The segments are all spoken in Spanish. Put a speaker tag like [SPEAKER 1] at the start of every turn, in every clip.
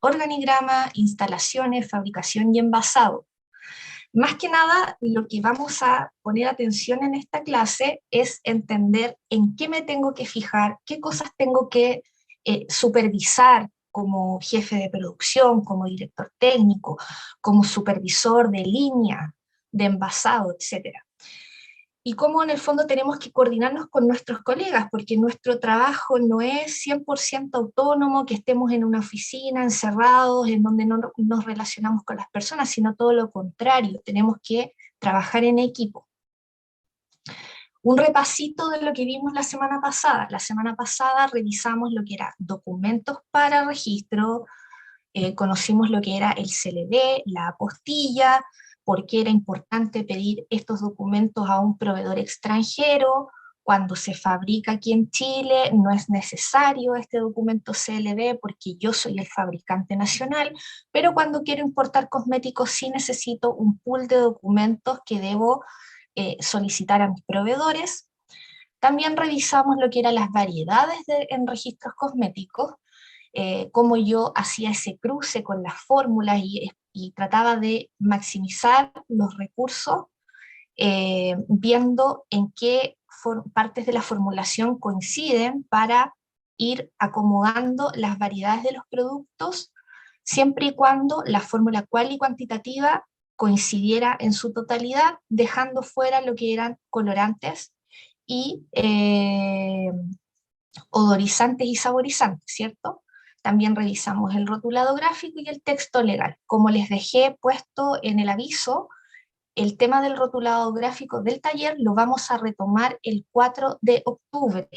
[SPEAKER 1] organigrama, instalaciones, fabricación y envasado. Más que nada, lo que vamos a poner atención en esta clase es entender en qué me tengo que fijar, qué cosas tengo que supervisar como jefe de producción, como director técnico, como supervisor de línea, de envasado, etcétera. Y cómo en el fondo tenemos que coordinarnos con nuestros colegas, porque nuestro trabajo no es 100% autónomo, que estemos en una oficina, encerrados, en donde no nos relacionamos con las personas, sino todo lo contrario, tenemos que trabajar en equipo. Un repasito de lo que vimos la semana pasada. La semana pasada revisamos lo que era documentos para registro, conocimos lo que era el CLD, la apostilla, por qué era importante pedir estos documentos a un proveedor extranjero. Cuando se fabrica aquí en Chile no es necesario este documento CLD porque yo soy el fabricante nacional, pero cuando quiero importar cosméticos sí necesito un pool de documentos que debo solicitar a mis proveedores. También revisamos lo que eran las variedades en registros cosméticos, cómo yo hacía ese cruce con las fórmulas y trataba de maximizar los recursos, viendo en qué partes de la formulación coinciden para ir acomodando las variedades de los productos, siempre y cuando la fórmula cual y cuantitativa coincidiera en su totalidad, dejando fuera lo que eran colorantes y odorizantes y saborizantes, ¿cierto? También revisamos el rotulado gráfico y el texto legal. Como les dejé puesto en el aviso, el tema del rotulado gráfico del taller lo vamos a retomar el 4 de octubre.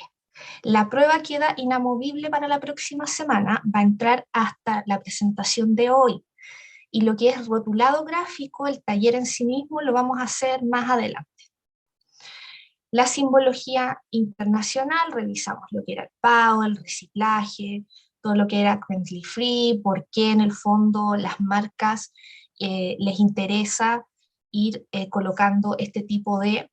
[SPEAKER 1] La prueba queda inamovible para la próxima semana, va a entrar hasta la presentación de hoy. Y lo que es rotulado gráfico, el taller en sí mismo, lo vamos a hacer más adelante. La simbología internacional, revisamos lo que era el PAO, el reciclaje, todo lo que era cruelty free, por qué en el fondo las marcas les interesa ir colocando este tipo de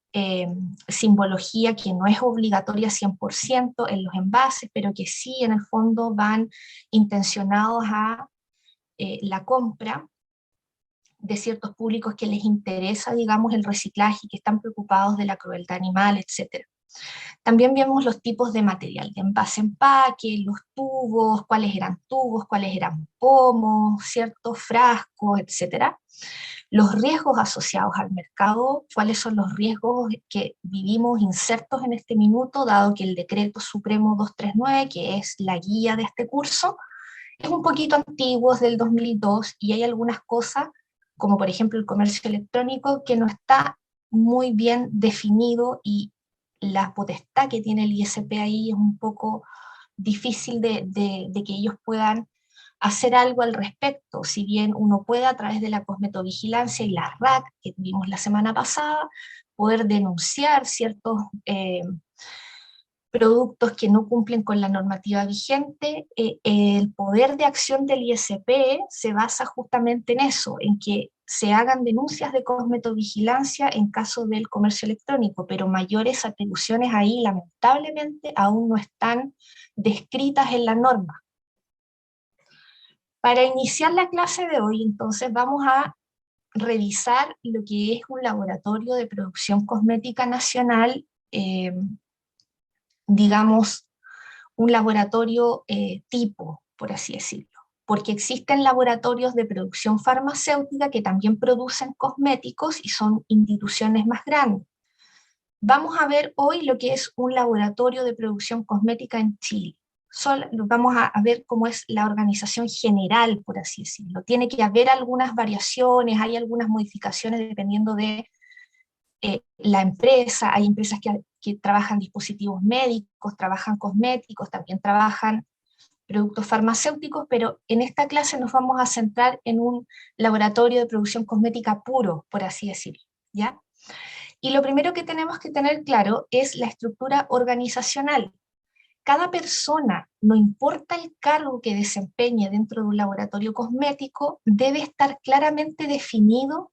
[SPEAKER 1] simbología que no es obligatoria 100% en los envases, pero que sí en el fondo van intencionados a la compra de ciertos públicos que les interesa, digamos, el reciclaje y que están preocupados de la crueldad animal, etc. También vemos los tipos de material, de envase-empaque, los tubos, cuáles eran pomos, ciertos frascos, etc. Los riesgos asociados al mercado, cuáles son los riesgos que vivimos insertos en este minuto, dado que el Decreto Supremo 239, que es la guía de este curso, es un poquito antiguo, es del 2002, y hay algunas cosas, como por ejemplo el comercio electrónico, que no está muy bien definido y la potestad que tiene el ISP ahí es un poco difícil de que ellos puedan hacer algo al respecto, si bien uno puede a través de la cosmetovigilancia y la RAC que tuvimos la semana pasada, poder denunciar ciertos productos que no cumplen con la normativa vigente, el poder de acción del ISP se basa justamente en eso, en que se hagan denuncias de cosmetovigilancia en caso del comercio electrónico, pero mayores atribuciones ahí lamentablemente aún no están descritas en la norma. Para iniciar la clase de hoy, entonces, vamos a revisar lo que es un laboratorio de producción cosmética nacional, digamos, un laboratorio tipo, por así decirlo, porque existen laboratorios de producción farmacéutica que también producen cosméticos y son instituciones más grandes. Vamos a ver hoy lo que es un laboratorio de producción cosmética en Chile. Vamos a ver cómo es la organización general, por así decirlo. Tiene que haber algunas variaciones, hay algunas modificaciones dependiendo de la empresa. Hay empresas que trabajan dispositivos médicos, trabajan cosméticos, también trabajan productos farmacéuticos, pero en esta clase nos vamos a centrar en un laboratorio de producción cosmética puro, por así decirlo, ¿ya? Y lo primero que tenemos que tener claro es la estructura organizacional. Cada persona, no importa el cargo que desempeñe dentro de un laboratorio cosmético, debe estar claramente definido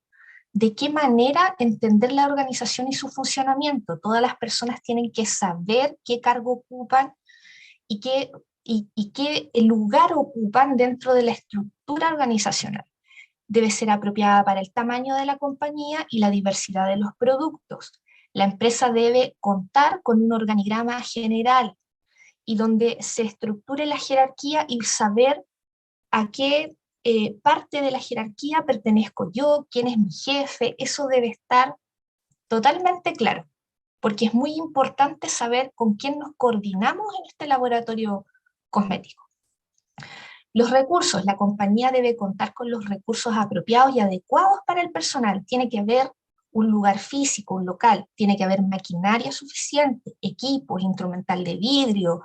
[SPEAKER 1] de qué manera entender la organización y su funcionamiento. Todas las personas tienen que saber qué cargo ocupan y qué y qué lugar ocupan dentro de la estructura organizacional. Debe ser apropiada para el tamaño de la compañía y la diversidad de los productos. La empresa debe contar con un organigrama general y donde se estructure la jerarquía y saber a qué parte de la jerarquía pertenezco yo, quién es mi jefe. Eso debe estar totalmente claro, porque es muy importante saber con quién nos coordinamos en este laboratorio cosmético. Los recursos, la compañía debe contar con los recursos apropiados y adecuados para el personal. Tiene que haber un lugar físico, un local, tiene que haber maquinaria suficiente, equipos, instrumental de vidrio,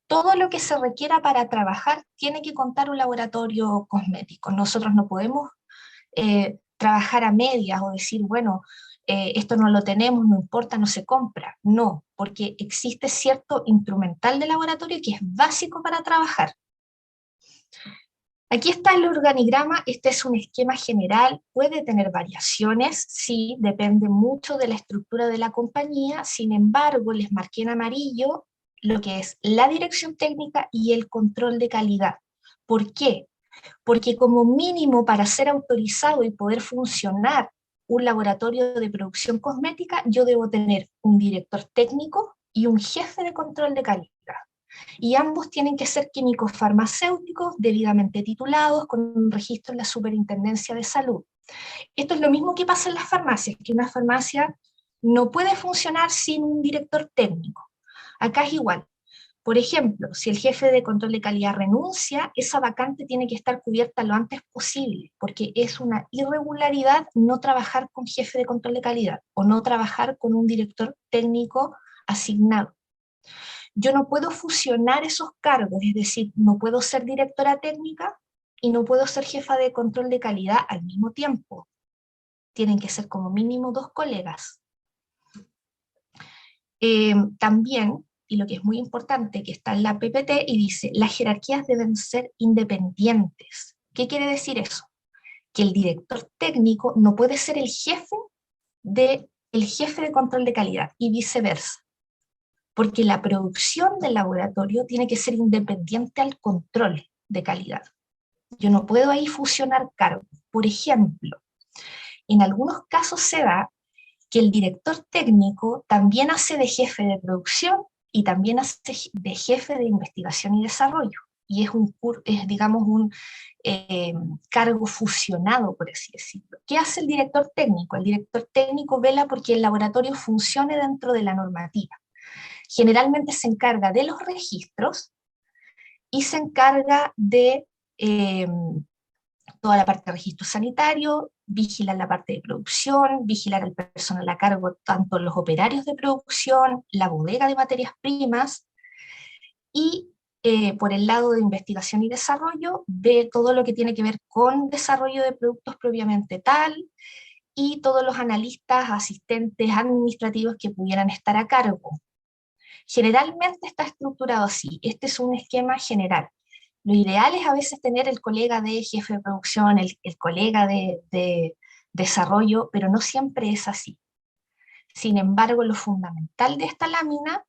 [SPEAKER 1] todo lo que se requiera para trabajar tiene que contar un laboratorio cosmético. Nosotros no podemos trabajar a medias o decir, bueno, esto no lo tenemos, no importa, no se compra. No, porque existe cierto instrumental de laboratorio que es básico para trabajar. Aquí está el organigrama, este es un esquema general, puede tener variaciones, sí, depende mucho de la estructura de la compañía, sin embargo, les marqué en amarillo lo que es la dirección técnica y el control de calidad. ¿Por qué? Porque como mínimo para ser autorizado y poder funcionar un laboratorio de producción cosmética, yo debo tener un director técnico y un jefe de control de calidad. Y ambos tienen que ser químicos farmacéuticos debidamente titulados con un registro en la Superintendencia de Salud. Esto es lo mismo que pasa en las farmacias, que una farmacia no puede funcionar sin un director técnico. Acá es igual. Por ejemplo, si el jefe de control de calidad renuncia, esa vacante tiene que estar cubierta lo antes posible, porque es una irregularidad no trabajar con jefe de control de calidad o no trabajar con un director técnico asignado. Yo no puedo fusionar esos cargos, es decir, no puedo ser directora técnica y no puedo ser jefa de control de calidad al mismo tiempo. Tienen que ser como mínimo 2 colegas. También, y lo que es muy importante, que está en la PPT y dice, las jerarquías deben ser independientes. ¿Qué quiere decir eso? Que el director técnico no puede ser el jefe de control de calidad y viceversa, porque la producción del laboratorio tiene que ser independiente al control de calidad. Yo no puedo ahí fusionar cargos. Por ejemplo, en algunos casos se da que el director técnico también hace de jefe de producción y también hace de jefe de investigación y desarrollo. Y es digamos, un cargo fusionado, por así decirlo. ¿Qué hace el director técnico? El director técnico vela porque el laboratorio funcione dentro de la normativa. Generalmente se encarga de los registros y se encarga de toda la parte de registro sanitario, vigilar la parte de producción, vigilar el personal a cargo, tanto los operarios de producción, la bodega de materias primas, y por el lado de investigación y desarrollo, ve todo lo que tiene que ver con desarrollo de productos propiamente tal, y todos los analistas, asistentes administrativos que pudieran estar a cargo. Generalmente está estructurado así, este es un esquema general. Lo ideal es a veces tener el colega de jefe de producción, el colega de desarrollo, pero no siempre es así. Sin embargo, lo fundamental de esta lámina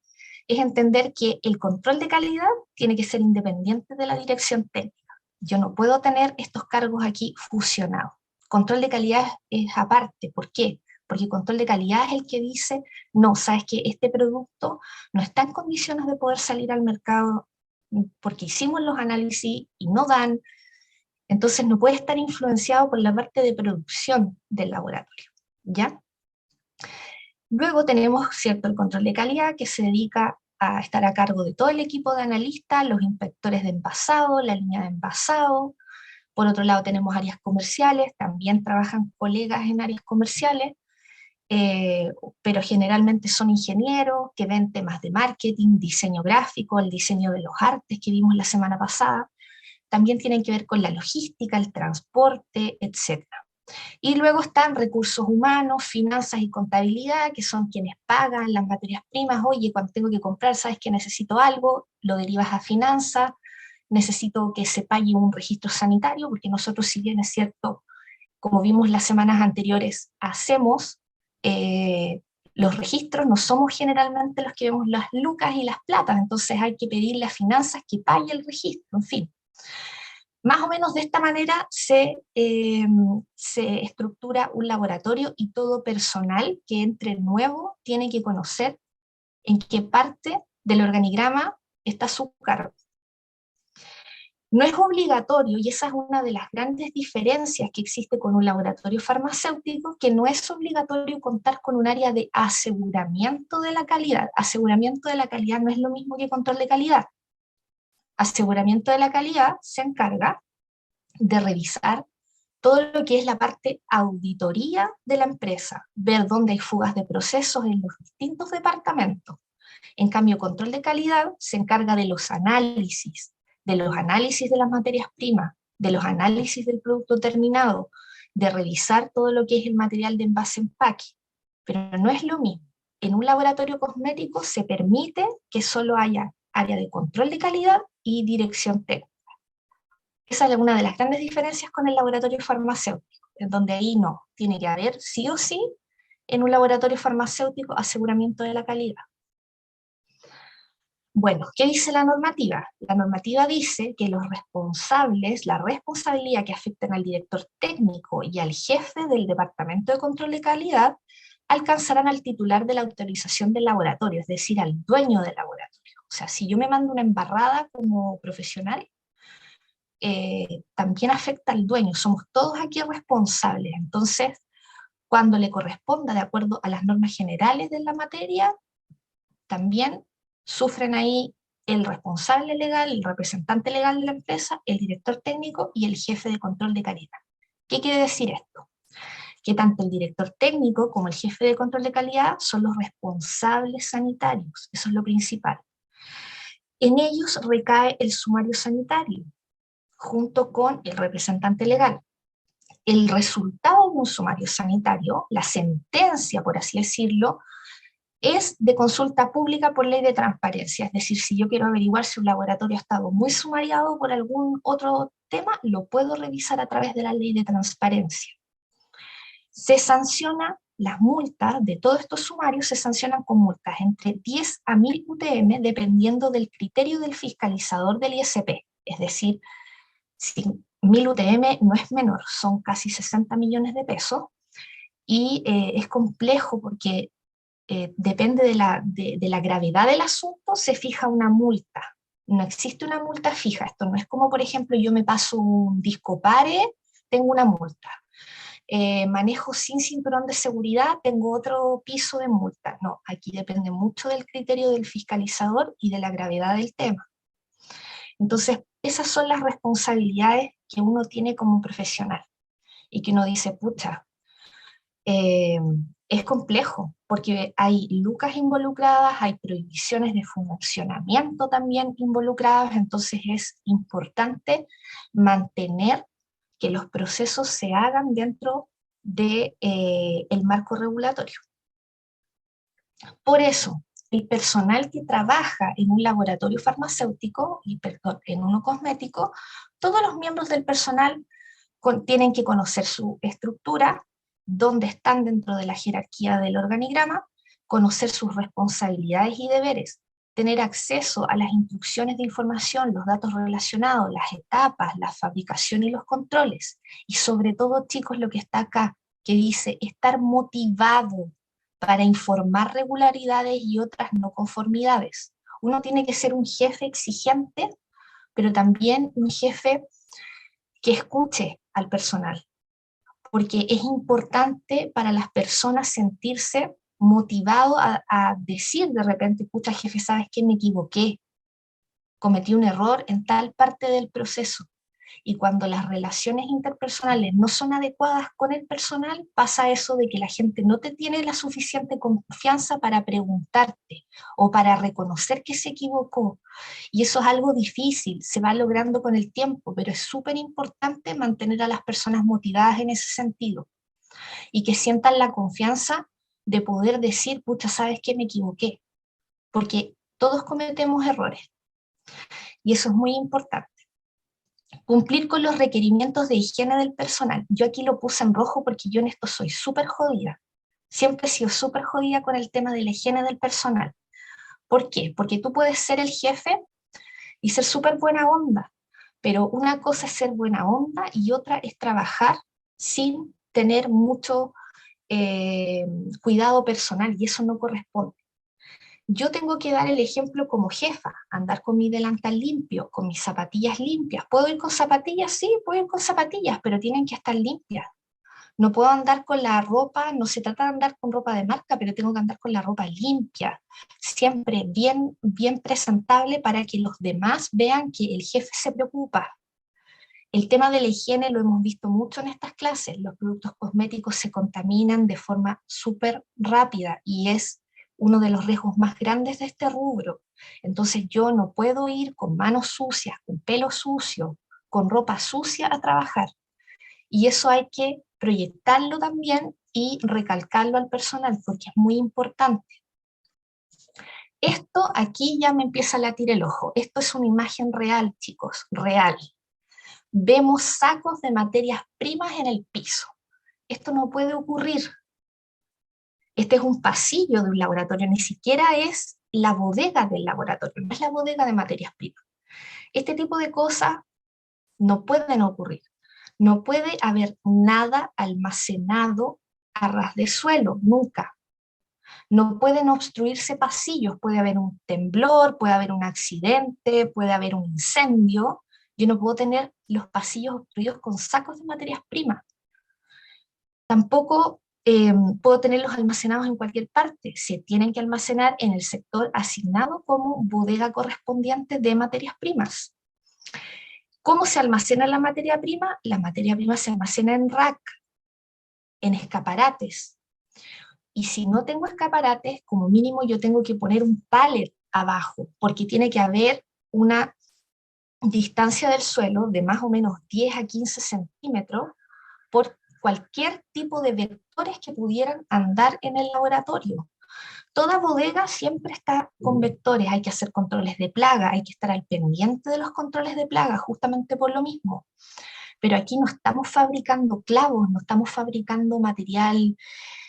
[SPEAKER 1] es entender que el control de calidad tiene que ser independiente de la dirección técnica. Yo no puedo tener estos cargos aquí fusionados. Control de calidad es aparte. ¿Por qué? Porque control de calidad es el que dice, no, sabes que este producto no está en condiciones de poder salir al mercado porque hicimos los análisis y no dan, entonces no puede estar influenciado por la parte de producción del laboratorio, ¿ya? Luego tenemos, ¿cierto?, el control de calidad que se dedica a estar a cargo de todo el equipo de analistas, los inspectores de envasado, la línea de envasado. Por otro lado tenemos áreas comerciales, también trabajan colegas en áreas comerciales, pero generalmente son ingenieros que ven temas de marketing, diseño gráfico, el diseño de los artes que vimos la semana pasada. También tienen que ver con la logística, el transporte, etc. Y luego están recursos humanos, finanzas y contabilidad, que son quienes pagan las materias primas. Oye, cuando tengo que comprar, sabes que necesito algo, lo derivas a finanzas, necesito que se pague un registro sanitario, porque nosotros, si bien es cierto, como vimos las semanas anteriores, hacemos Los registros no somos generalmente los que vemos las lucas y las platas, entonces hay que pedirle a finanzas que pague el registro, en fin. Más o menos de esta manera se estructura un laboratorio y todo personal que entre nuevo tiene que conocer en qué parte del organigrama está su cargo. No es obligatorio, y esa es una de las grandes diferencias que existe con un laboratorio farmacéutico, que no es obligatorio contar con un área de aseguramiento de la calidad. Aseguramiento de la calidad no es lo mismo que control de calidad. Aseguramiento de la calidad se encarga de revisar todo lo que es la parte auditoría de la empresa, ver dónde hay fugas de procesos en los distintos departamentos. En cambio, control de calidad se encarga de los análisis de las materias primas, de los análisis del producto terminado, de revisar todo lo que es el material de envase-empaque. Pero no es lo mismo. En un laboratorio cosmético se permite que solo haya área de control de calidad y dirección técnica. Esa es una de las grandes diferencias con el laboratorio farmacéutico, en donde ahí no, tiene que haber sí o sí en un laboratorio farmacéutico aseguramiento de la calidad. Bueno, ¿qué dice la normativa? La normativa dice que los responsables, la responsabilidad que afecten al director técnico y al jefe del Departamento de Control de Calidad alcanzarán al titular de la autorización del laboratorio, es decir, al dueño del laboratorio. O sea, si yo me mando una embarrada como profesional, también afecta al dueño, somos todos aquí responsables. Entonces, cuando le corresponda, de acuerdo a las normas generales de la materia, también sufren ahí el responsable legal, el representante legal de la empresa, el director técnico y el jefe de control de calidad. ¿Qué quiere decir esto? Que tanto el director técnico como el jefe de control de calidad son los responsables sanitarios, eso es lo principal. En ellos recae el sumario sanitario, junto con el representante legal. El resultado de un sumario sanitario, la sentencia, por así decirlo, es de consulta pública por ley de transparencia. Es decir, si yo quiero averiguar si un laboratorio ha estado muy sumariado por algún otro tema, lo puedo revisar a través de la ley de transparencia. Se sanciona las multas de todos estos sumarios, se sancionan con multas entre 10 a 1000 UTM, dependiendo del criterio del fiscalizador del ISP. Es decir, si 1000 UTM no es menor, son casi 60 millones de pesos, y es complejo porque depende de la gravedad del asunto, se fija una multa. No existe una multa fija. Esto no es como, por ejemplo, yo me paso un disco pare, tengo una multa. Manejo sin cinturón de seguridad, tengo otro piso de multa. No, aquí depende mucho del criterio del fiscalizador y de la gravedad del tema. Entonces, esas son las responsabilidades que uno tiene como profesional y que uno dice, pucha, es complejo, porque hay lucas involucradas, hay prohibiciones de funcionamiento también involucradas, entonces es importante mantener que los procesos se hagan dentro de, el marco regulatorio. Por eso, el personal que trabaja en un laboratorio farmacéutico y en uno cosmético, todos los miembros del personal tienen que conocer su estructura, dónde están dentro de la jerarquía del organigrama, conocer sus responsabilidades y deberes, tener acceso a las instrucciones de información, los datos relacionados, las etapas, la fabricación y los controles. Y sobre todo, chicos, lo que está acá, que dice estar motivado para informar regularidades y otras no conformidades. Uno tiene que ser un jefe exigente, pero también un jefe que escuche al personal, porque es importante para las personas sentirse motivado a decir de repente, escucha jefe, ¿sabes qué? Me equivoqué, cometí un error en tal parte del proceso. Y cuando las relaciones interpersonales no son adecuadas con el personal, pasa eso de que la gente no te tiene la suficiente confianza para preguntarte o para reconocer que se equivocó. Y eso es algo difícil, se va logrando con el tiempo, pero es súper importante mantener a las personas motivadas en ese sentido y que sientan la confianza de poder decir, pucha, ¿sabes qué? Me equivoqué. Porque todos cometemos errores y eso es muy importante. Cumplir con los requerimientos de higiene del personal. Yo aquí lo puse en rojo porque yo en esto soy súper jodida. Siempre he sido súper jodida con el tema de la higiene del personal. ¿Por qué? Porque tú puedes ser el jefe y ser súper buena onda, pero una cosa es ser buena onda y otra es trabajar sin tener mucho cuidado personal, y eso no corresponde. Yo tengo que dar el ejemplo como jefa, andar con mi delantal limpio, con mis zapatillas limpias. ¿Puedo ir con zapatillas? Sí, puedo ir con zapatillas, pero tienen que estar limpias. No puedo andar con la ropa, no se trata de andar con ropa de marca, pero tengo que andar con la ropa limpia, siempre bien, bien presentable para que los demás vean que el jefe se preocupa. El tema de la higiene lo hemos visto mucho en estas clases. Los productos cosméticos se contaminan de forma súper rápida y es uno de los riesgos más grandes de este rubro. Entonces yo no puedo ir con manos sucias, con pelo sucio, con ropa sucia a trabajar. Y eso hay que proyectarlo también y recalcarlo al personal porque es muy importante. Esto aquí ya me empieza a latir el ojo. Esto es una imagen real, chicos, real. Vemos sacos de materias primas en el piso. Esto no puede ocurrir. Este es un pasillo de un laboratorio, ni siquiera es la bodega del laboratorio, no es la bodega de materias primas. Este tipo de cosas no pueden ocurrir. No puede haber nada almacenado a ras de suelo, nunca. No pueden obstruirse pasillos, puede haber un temblor, puede haber un accidente, puede haber un incendio. Yo no puedo tener los pasillos obstruidos con sacos de materias primas. Tampoco puedo tenerlos almacenados en cualquier parte. Se tienen que almacenar en el sector asignado como bodega correspondiente de materias primas. ¿Cómo se almacena la materia prima? La materia prima se almacena en rack, en escaparates. Y si no tengo escaparates, como mínimo yo tengo que poner un pallet abajo, porque tiene que haber una distancia del suelo de más o menos 10 a 15 centímetros por cualquier tipo de vectores que pudieran andar en el laboratorio. Toda bodega siempre está con vectores, hay que hacer controles de plaga, hay que estar al pendiente de los controles de plaga, justamente por lo mismo. Pero aquí no estamos fabricando clavos, no estamos fabricando material,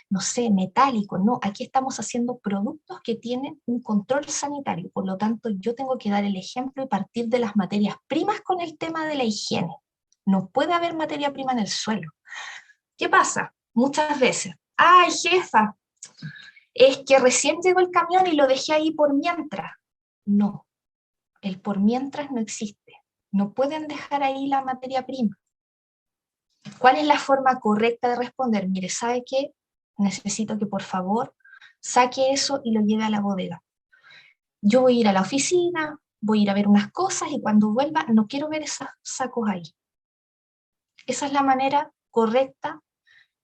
[SPEAKER 1] no sé, metálico, no, aquí estamos haciendo productos que tienen un control sanitario, por lo tanto yo tengo que dar el ejemplo y partir de las materias primas con el tema de la higiene. No puede haber materia prima en el suelo. ¿Qué pasa? Muchas veces, ay jefa, es que recién llegó el camión y lo dejé ahí por mientras. No, el por mientras no existe. No pueden dejar ahí la materia prima. ¿Cuál es la forma correcta de responder? Mire, ¿sabe qué? Necesito que por favor saque eso y lo lleve a la bodega. Yo voy a ir a la oficina, voy a ir a ver unas cosas y cuando vuelva no quiero ver esos sacos ahí. Esa es la manera correcta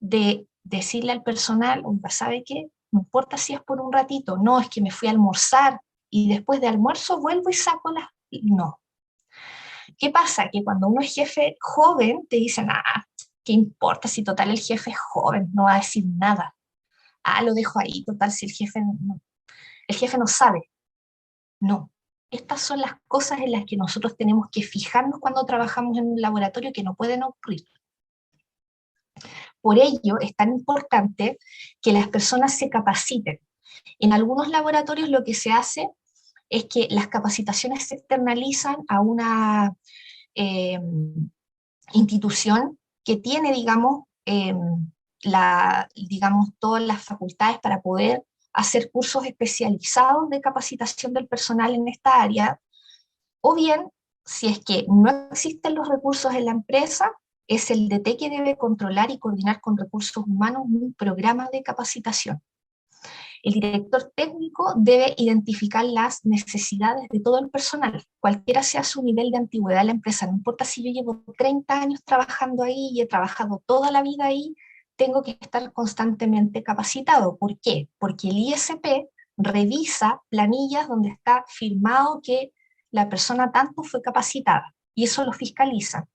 [SPEAKER 1] de decirle al personal, ¿sabe qué? No importa si es por un ratito, no, es que me fui a almorzar y después de almuerzo vuelvo y saco las... No. ¿Qué pasa? Que cuando uno es jefe joven, te dicen, ¿qué importa si total el jefe es joven? No va a decir nada. Lo dejo ahí, total, si el jefe no sabe. No. Estas son las cosas en las que nosotros tenemos que fijarnos cuando trabajamos en un laboratorio que no pueden ocurrir. Por ello es tan importante que las personas se capaciten. En algunos laboratorios lo que se hace es que las capacitaciones se externalizan a una institución que tiene, digamos, todas las facultades para poder hacer cursos especializados de capacitación del personal en esta área, o bien, si es que no existen los recursos en la empresa, es el DT que debe controlar y coordinar con recursos humanos un programa de capacitación. El director técnico debe identificar las necesidades de todo el personal, cualquiera sea su nivel de antigüedad en la empresa. No importa si yo llevo 30 años trabajando ahí y he trabajado toda la vida ahí, tengo que estar constantemente capacitado. ¿Por qué? Porque el ISP revisa planillas donde está firmado que la persona tanto fue capacitada y eso lo fiscaliza.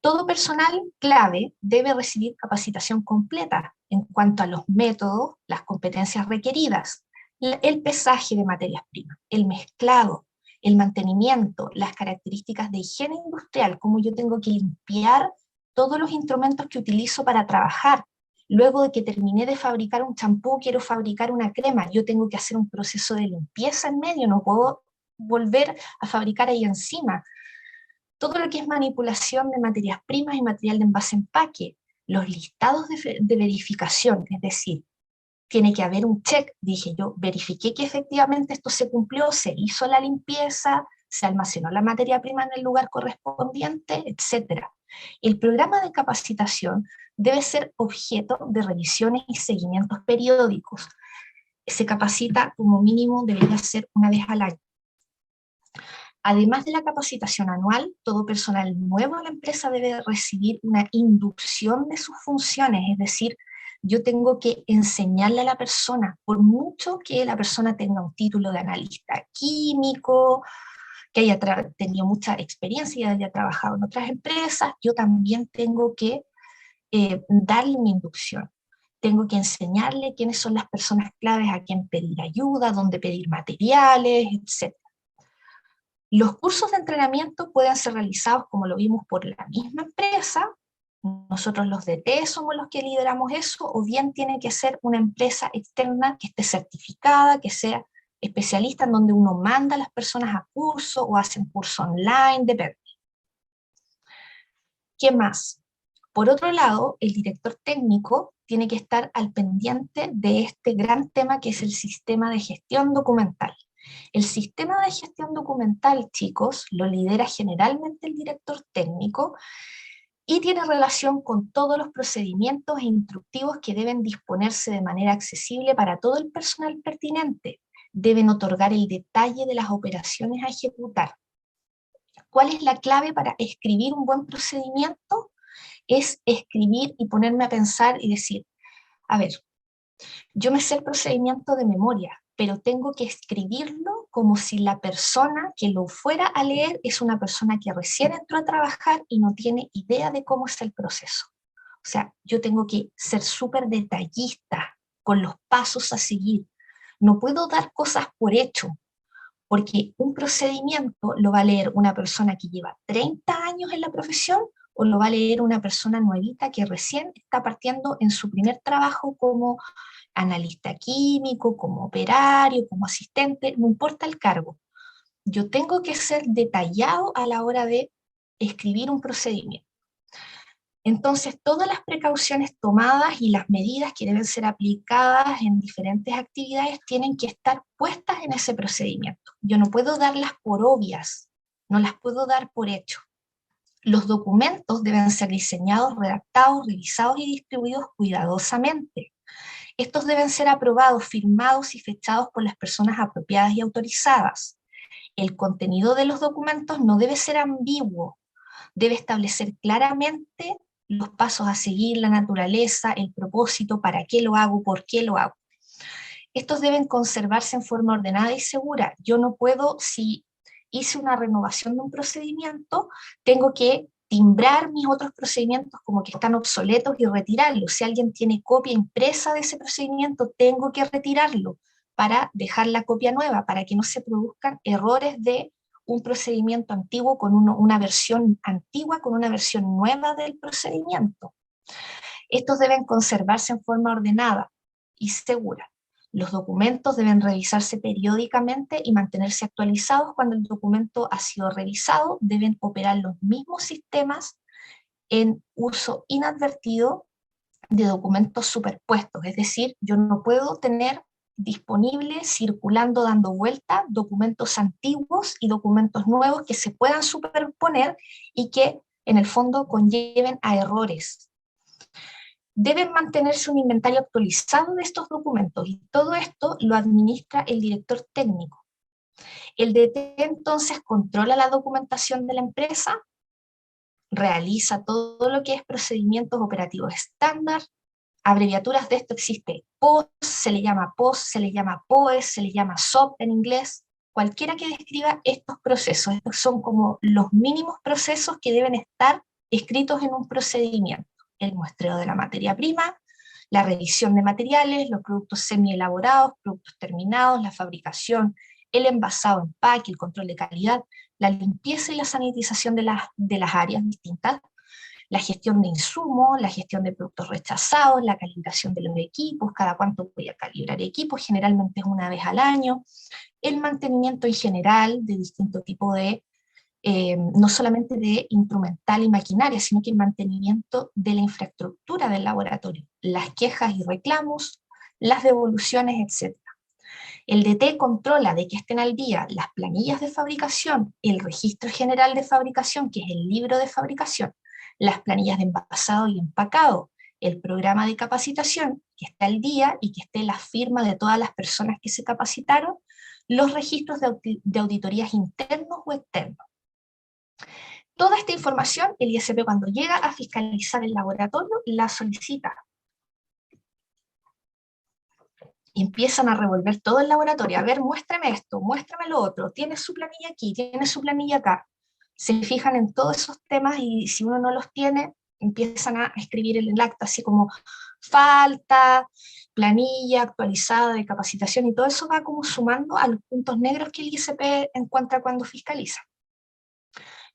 [SPEAKER 1] Todo personal clave debe recibir capacitación completa en cuanto a los métodos, las competencias requeridas, el pesaje de materias primas, el mezclado, el mantenimiento, las características de higiene industrial, cómo yo tengo que limpiar todos los instrumentos que utilizo para trabajar, Luego de que terminé de fabricar un champú, quiero fabricar una crema, yo tengo que hacer un proceso de limpieza en medio, no puedo volver a fabricar ahí encima. Todo lo que es manipulación de materias primas y material de envase-empaque, los listados de verificación, es decir, tiene que haber un check, dije yo, verifiqué que efectivamente esto se cumplió, se hizo la limpieza, se almacenó la materia prima en el lugar correspondiente, etc. El programa de capacitación debe ser objeto de revisiones y seguimientos periódicos. Se capacita como mínimo, debería ser una vez al año. Además de la capacitación anual, todo personal nuevo a la empresa debe recibir una inducción de sus funciones, es decir, yo tengo que enseñarle a la persona, por mucho que la persona tenga un título de analista químico, que haya tenido mucha experiencia y haya trabajado en otras empresas, yo también tengo que darle una inducción. Tengo que enseñarle quiénes son las personas claves a quien pedir ayuda, dónde pedir materiales, etc. Los cursos de entrenamiento pueden ser realizados, como lo vimos, por la misma empresa, nosotros los DT somos los que lideramos eso, o bien tiene que ser una empresa externa que esté certificada, que sea especialista, en donde uno manda a las personas a curso o hacen curso online, depende. ¿Qué más? Por otro lado, el director técnico tiene que estar al pendiente de este gran tema que es el sistema de gestión documental. El sistema de gestión documental, chicos, lo lidera generalmente el director técnico y tiene relación con todos los procedimientos e instructivos que deben disponerse de manera accesible para todo el personal pertinente. Deben otorgar el detalle de las operaciones a ejecutar. ¿Cuál es la clave para escribir un buen procedimiento? Es escribir y ponerme a pensar y decir, a ver, yo me sé el procedimiento de memoria, pero tengo que escribirlo como si la persona que lo fuera a leer es una persona que recién entró a trabajar y no tiene idea de cómo es el proceso. O sea, yo tengo que ser súper detallista con los pasos a seguir. No puedo dar cosas por hecho, porque un procedimiento lo va a leer una persona que lleva 30 años en la profesión o lo va a leer una persona nuevita que recién está partiendo en su primer trabajo como analista químico, como operario, como asistente, no importa el cargo. Yo tengo que ser detallado a la hora de escribir un procedimiento. Entonces, todas las precauciones tomadas y las medidas que deben ser aplicadas en diferentes actividades tienen que estar puestas en ese procedimiento. Yo no puedo darlas por obvias, no las puedo dar por hecho. Los documentos deben ser diseñados, redactados, revisados y distribuidos cuidadosamente. Estos deben ser aprobados, firmados y fechados por las personas apropiadas y autorizadas. El contenido de los documentos no debe ser ambiguo, debe establecer claramente los pasos a seguir, la naturaleza, el propósito, para qué lo hago, por qué lo hago. Estos deben conservarse en forma ordenada y segura. Yo no puedo, si hice una renovación de un procedimiento, tengo que timbrar mis otros procedimientos como que están obsoletos y retirarlos. Si alguien tiene copia impresa de ese procedimiento, tengo que retirarlo para dejar la copia nueva, para que no se produzcan errores de un procedimiento antiguo con una versión antigua con una versión nueva del procedimiento. Estos deben conservarse en forma ordenada y segura. Los documentos deben revisarse periódicamente y mantenerse actualizados. Cuando el documento ha sido revisado, deben operar los mismos sistemas en uso inadvertido de documentos superpuestos. Es decir, yo no puedo tener disponible, circulando, dando vuelta, documentos antiguos y documentos nuevos que se puedan superponer y que en el fondo conlleven a errores. Deben mantenerse un inventario actualizado de estos documentos y todo esto lo administra el director técnico. El DT entonces controla la documentación de la empresa, realiza todo lo que es procedimientos operativos estándar. Abreviaturas de esto existe POS, se le llama POS, se le llama POES, se le llama SOP en inglés. Cualquiera que describa estos procesos, estos son como los mínimos procesos que deben estar escritos en un procedimiento. El muestreo de la materia prima, la revisión de materiales, los productos semi-elaborados, productos terminados, la fabricación, el envasado, empaque, el control de calidad, la limpieza y la sanitización de las áreas distintas, la gestión de insumos, la gestión de productos rechazados, la calibración de los equipos, cada cuánto voy a calibrar equipos, generalmente es una vez al año, el mantenimiento en general de distinto tipo de, no solamente de instrumental y maquinaria, sino que el mantenimiento de la infraestructura del laboratorio, las quejas y reclamos, las devoluciones, etc. El DT controla de que estén al día las planillas de fabricación, el registro general de fabricación, que es el libro de fabricación, las planillas de envasado y empacado, el programa de capacitación, que esté al día y que esté la firma de todas las personas que se capacitaron, los registros de auditorías internos o externos. Toda esta información, el ISP cuando llega a fiscalizar el laboratorio, la solicita. Y empiezan a revolver todo el laboratorio. A ver, muéstrame esto, muéstrame lo otro. Tiene su planilla aquí, tiene su planilla acá. Se fijan en todos esos temas y si uno no los tiene, empiezan a escribir en el acta así como falta, planilla actualizada de capacitación y todo eso va como sumando a los puntos negros que el ISP encuentra cuando fiscaliza.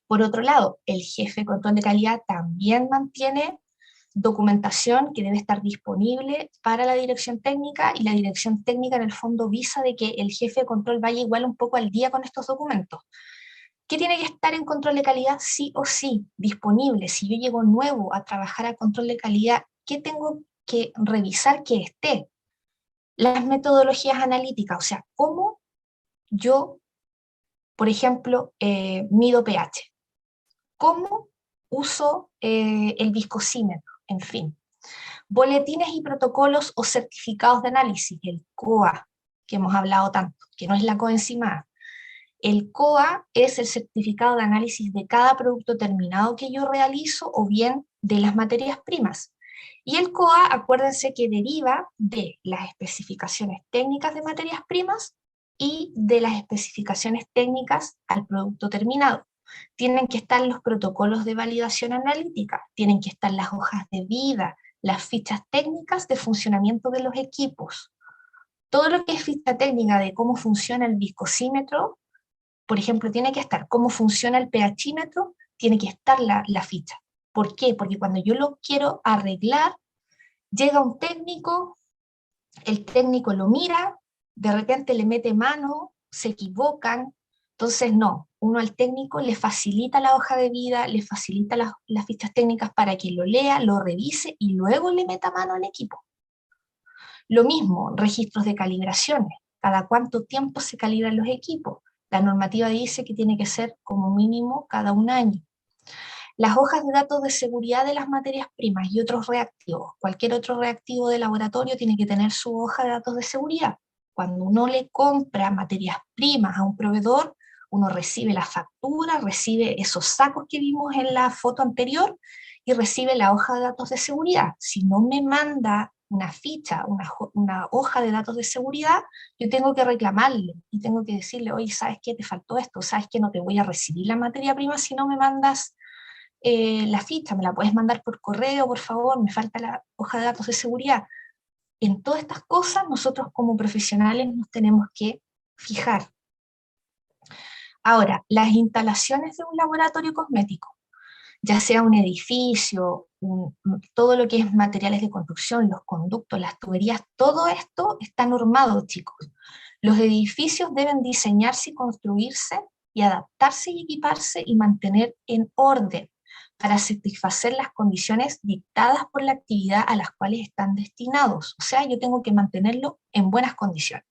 [SPEAKER 1] Por otro lado, el jefe de control de calidad también mantiene documentación que debe estar disponible para la dirección técnica y la dirección técnica en el fondo visa de que el jefe de control vaya igual un poco al día con estos documentos. ¿Qué tiene que estar en control de calidad? Sí o sí, disponible. Si yo llego nuevo a trabajar a control de calidad, ¿qué tengo que revisar que esté? Las metodologías analíticas, o sea, cómo yo, por ejemplo, mido pH, cómo uso el viscosímetro, en fin. Boletines y protocolos o certificados de análisis, el COA, que hemos hablado tanto, que no es la coenzimada. El COA es el certificado de análisis de cada producto terminado que yo realizo o bien de las materias primas. Y el COA, acuérdense que deriva de las especificaciones técnicas de materias primas y de las especificaciones técnicas al producto terminado. Tienen que estar los protocolos de validación analítica, tienen que estar las hojas de vida, las fichas técnicas de funcionamiento de los equipos. Todo lo que es ficha técnica de cómo funciona el viscosímetro, por ejemplo, tiene que estar. Cómo funciona el pHímetro, tiene que estar la ficha. ¿Por qué? Porque cuando yo lo quiero arreglar, llega un técnico, el técnico lo mira, de repente le mete mano, se equivocan, entonces no, uno al técnico le facilita la hoja de vida, le facilita las fichas técnicas para que lo lea, lo revise y luego le meta mano al equipo. Lo mismo, registros de calibraciones, cada cuánto tiempo se calibran los equipos. La normativa dice que tiene que ser como mínimo cada un año. Las hojas de datos de seguridad de las materias primas y otros reactivos. Cualquier otro reactivo de laboratorio tiene que tener su hoja de datos de seguridad. Cuando uno le compra materias primas a un proveedor, uno recibe la factura, recibe esos sacos que vimos en la foto anterior y recibe la hoja de datos de seguridad. Si no me manda una ficha, una hoja de datos de seguridad, yo tengo que reclamarle y tengo que decirle, oye, ¿sabes qué? Te faltó esto, ¿sabes qué? No te voy a recibir la materia prima si no me mandas la ficha, me la puedes mandar por correo, por favor, me falta la hoja de datos de seguridad. En todas estas cosas nosotros como profesionales nos tenemos que fijar. Ahora, las instalaciones de un laboratorio cosmético, ya sea un edificio, todo lo que es materiales de construcción, los conductos, las tuberías, todo esto está normado, chicos. Los edificios deben diseñarse y construirse y adaptarse y equiparse y mantener en orden para satisfacer las condiciones dictadas por la actividad a las cuales están destinados. O sea, yo tengo que mantenerlo en buenas condiciones.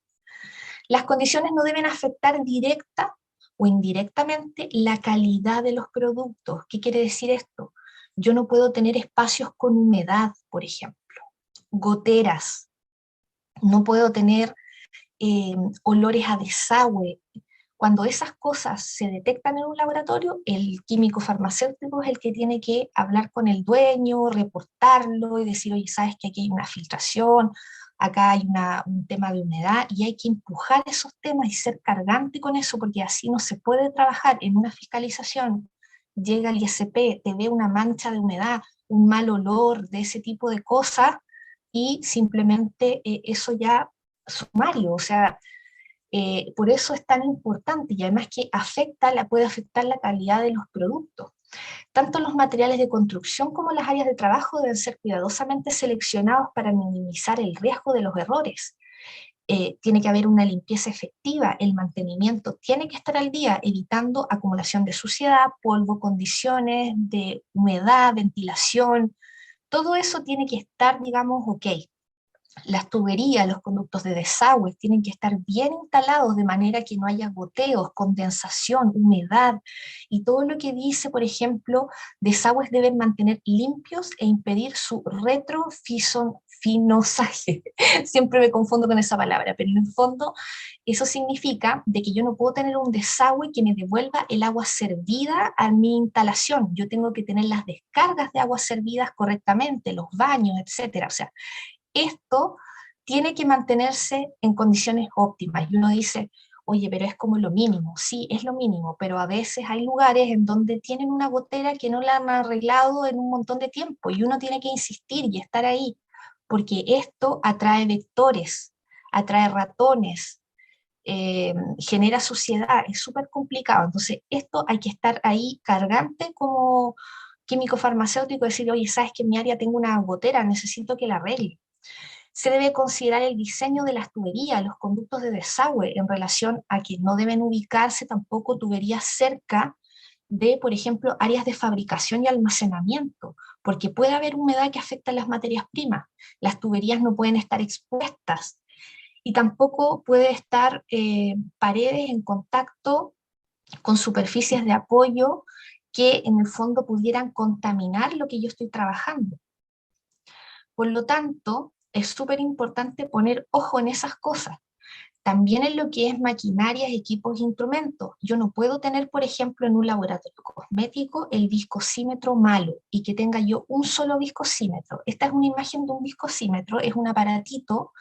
[SPEAKER 1] Las condiciones no deben afectar directa o indirectamente la calidad de los productos. ¿Qué quiere decir esto? Yo no puedo tener espacios con humedad, por ejemplo, goteras, no puedo tener olores a desagüe. Cuando esas cosas se detectan en un laboratorio, el químico farmacéutico es el que tiene que hablar con el dueño, reportarlo y decir, oye, sabes que aquí hay una filtración, acá hay un tema de humedad, y hay que empujar esos temas y ser cargante con eso, porque así no se puede trabajar en una fiscalización. Llega el ISP, te ve una mancha de humedad, un mal olor, de ese tipo de cosas, y simplemente eso ya sumario, o sea, por eso es tan importante y además que puede afectar la calidad de los productos. Tanto los materiales de construcción como las áreas de trabajo deben ser cuidadosamente seleccionados para minimizar el riesgo de los errores. Tiene que haber una limpieza efectiva, el mantenimiento tiene que estar al día, evitando acumulación de suciedad, polvo, condiciones de humedad, ventilación, todo eso tiene que estar, digamos, ok. Las tuberías, los conductos de desagüe tienen que estar bien instalados de manera que no haya goteos, condensación, humedad y todo lo que dice, por ejemplo, desagües deben mantener limpios e impedir su retrofisofinosaje. Siempre me confundo con esa palabra, pero en el fondo eso significa de que yo no puedo tener un desagüe que me devuelva el agua servida a mi instalación. Yo tengo que tener las descargas de aguas servidas correctamente, los baños, etcétera. O sea, esto tiene que mantenerse en condiciones óptimas. Y uno dice, oye, pero es como lo mínimo. Sí, es lo mínimo, pero a veces hay lugares en donde tienen una gotera que no la han arreglado en un montón de tiempo y uno tiene que insistir y estar ahí, porque esto atrae vectores, atrae ratones, genera suciedad, es súper complicado. Entonces, esto hay que estar ahí cargante como químico farmacéutico, decir, oye, sabes que en mi área tengo una gotera, necesito que la arregle. Se debe considerar el diseño de las tuberías, los conductos de desagüe, en relación a que no deben ubicarse tampoco tuberías cerca de, por ejemplo, áreas de fabricación y almacenamiento, porque puede haber humedad que afecta a las materias primas. Las tuberías no pueden estar expuestas y tampoco puede estar paredes en contacto con superficies de apoyo que en el fondo pudieran contaminar lo que yo estoy trabajando. Por lo tanto, es súper importante poner ojo en esas cosas. También en lo que es maquinarias, equipos e instrumentos. Yo no puedo tener, por ejemplo, en un laboratorio cosmético el viscosímetro malo y que tenga yo un solo viscosímetro. Esta es una imagen de un viscosímetro, es un aparatito.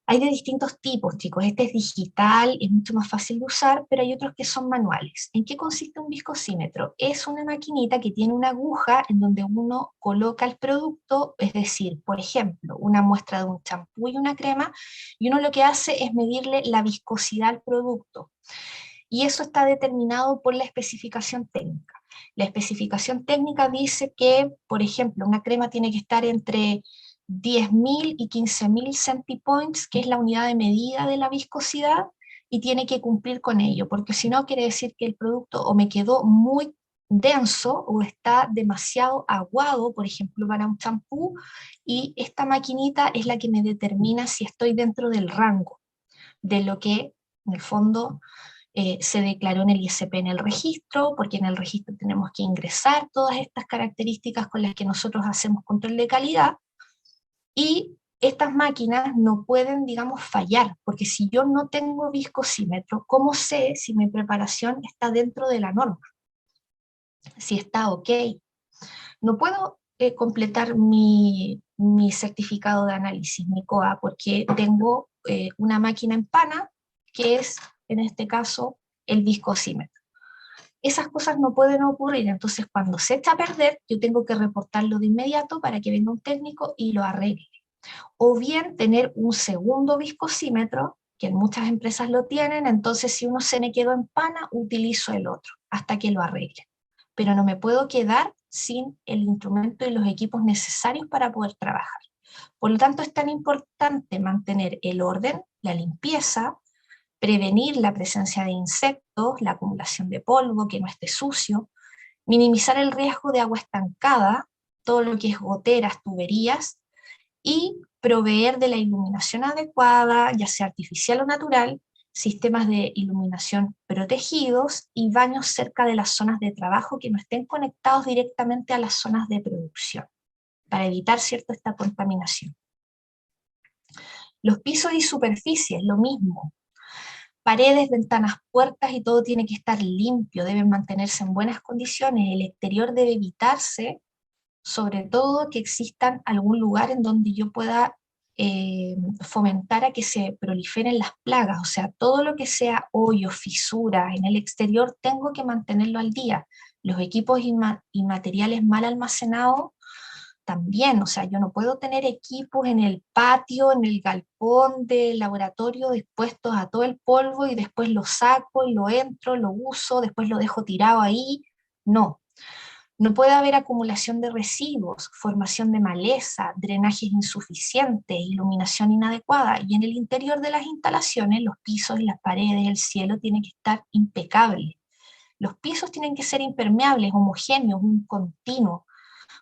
[SPEAKER 1] Hay de distintos tipos, chicos. Este es digital, es mucho más fácil de usar, pero hay otros que son manuales. ¿En qué consiste un viscosímetro? Es una maquinita que tiene una aguja en donde uno coloca el producto, es decir, por ejemplo, una muestra de un champú y una crema, y uno lo que hace es medirle la viscosidad al producto. Y eso está determinado por la especificación técnica. La especificación técnica dice que, por ejemplo, una crema tiene que estar entre 10.000 y 15.000 centipoints, que es la unidad de medida de la viscosidad, y tiene que cumplir con ello, porque si no quiere decir que el producto o me quedó muy denso o está demasiado aguado, por ejemplo, para un champú, y esta maquinita es la que me determina si estoy dentro del rango de lo que, en el fondo, se declaró en el ISP en el registro, porque en el registro tenemos que ingresar todas estas características con las que nosotros hacemos control de calidad, y estas máquinas no pueden, digamos, fallar, porque si yo no tengo viscosímetro, ¿cómo sé si mi preparación está dentro de la norma? Si está ok. No puedo completar mi certificado de análisis, mi COA, porque tengo una máquina en pana, que es, en este caso, el viscosímetro. Esas cosas no pueden ocurrir, entonces cuando se echa a perder, yo tengo que reportarlo de inmediato para que venga un técnico y lo arregle. O bien tener un segundo viscosímetro, que en muchas empresas lo tienen, entonces si uno se me quedó en pana, utilizo el otro hasta que lo arregle. Pero no me puedo quedar sin el instrumento y los equipos necesarios para poder trabajar. Por lo tanto, es tan importante mantener el orden, la limpieza, prevenir la presencia de insectos, la acumulación de polvo, que no esté sucio, minimizar el riesgo de agua estancada, todo lo que es goteras, tuberías, y proveer de la iluminación adecuada, ya sea artificial o natural, sistemas de iluminación protegidos y baños cerca de las zonas de trabajo que no estén conectados directamente a las zonas de producción, para evitar, ¿cierto?, esta contaminación. Los pisos y superficies, lo mismo. Paredes, ventanas, puertas y todo tiene que estar limpio, deben mantenerse en buenas condiciones. El exterior debe evitarse, sobre todo que existan algún lugar en donde yo pueda fomentar a que se proliferen las plagas, o sea, todo lo que sea hoyos, fisuras en el exterior, tengo que mantenerlo al día. Los equipos y materiales mal almacenados también, o sea, yo no puedo tener equipos en el patio, en el galpón del laboratorio dispuestos a todo el polvo y después lo saco y lo entro, lo uso, después lo dejo tirado ahí. No, No puede haber acumulación de residuos, formación de maleza, drenajes insuficientes, iluminación inadecuada, y en el interior de las instalaciones, los pisos, las paredes, el cielo tienen que estar impecables. Los pisos tienen que ser impermeables, homogéneos, un continuo.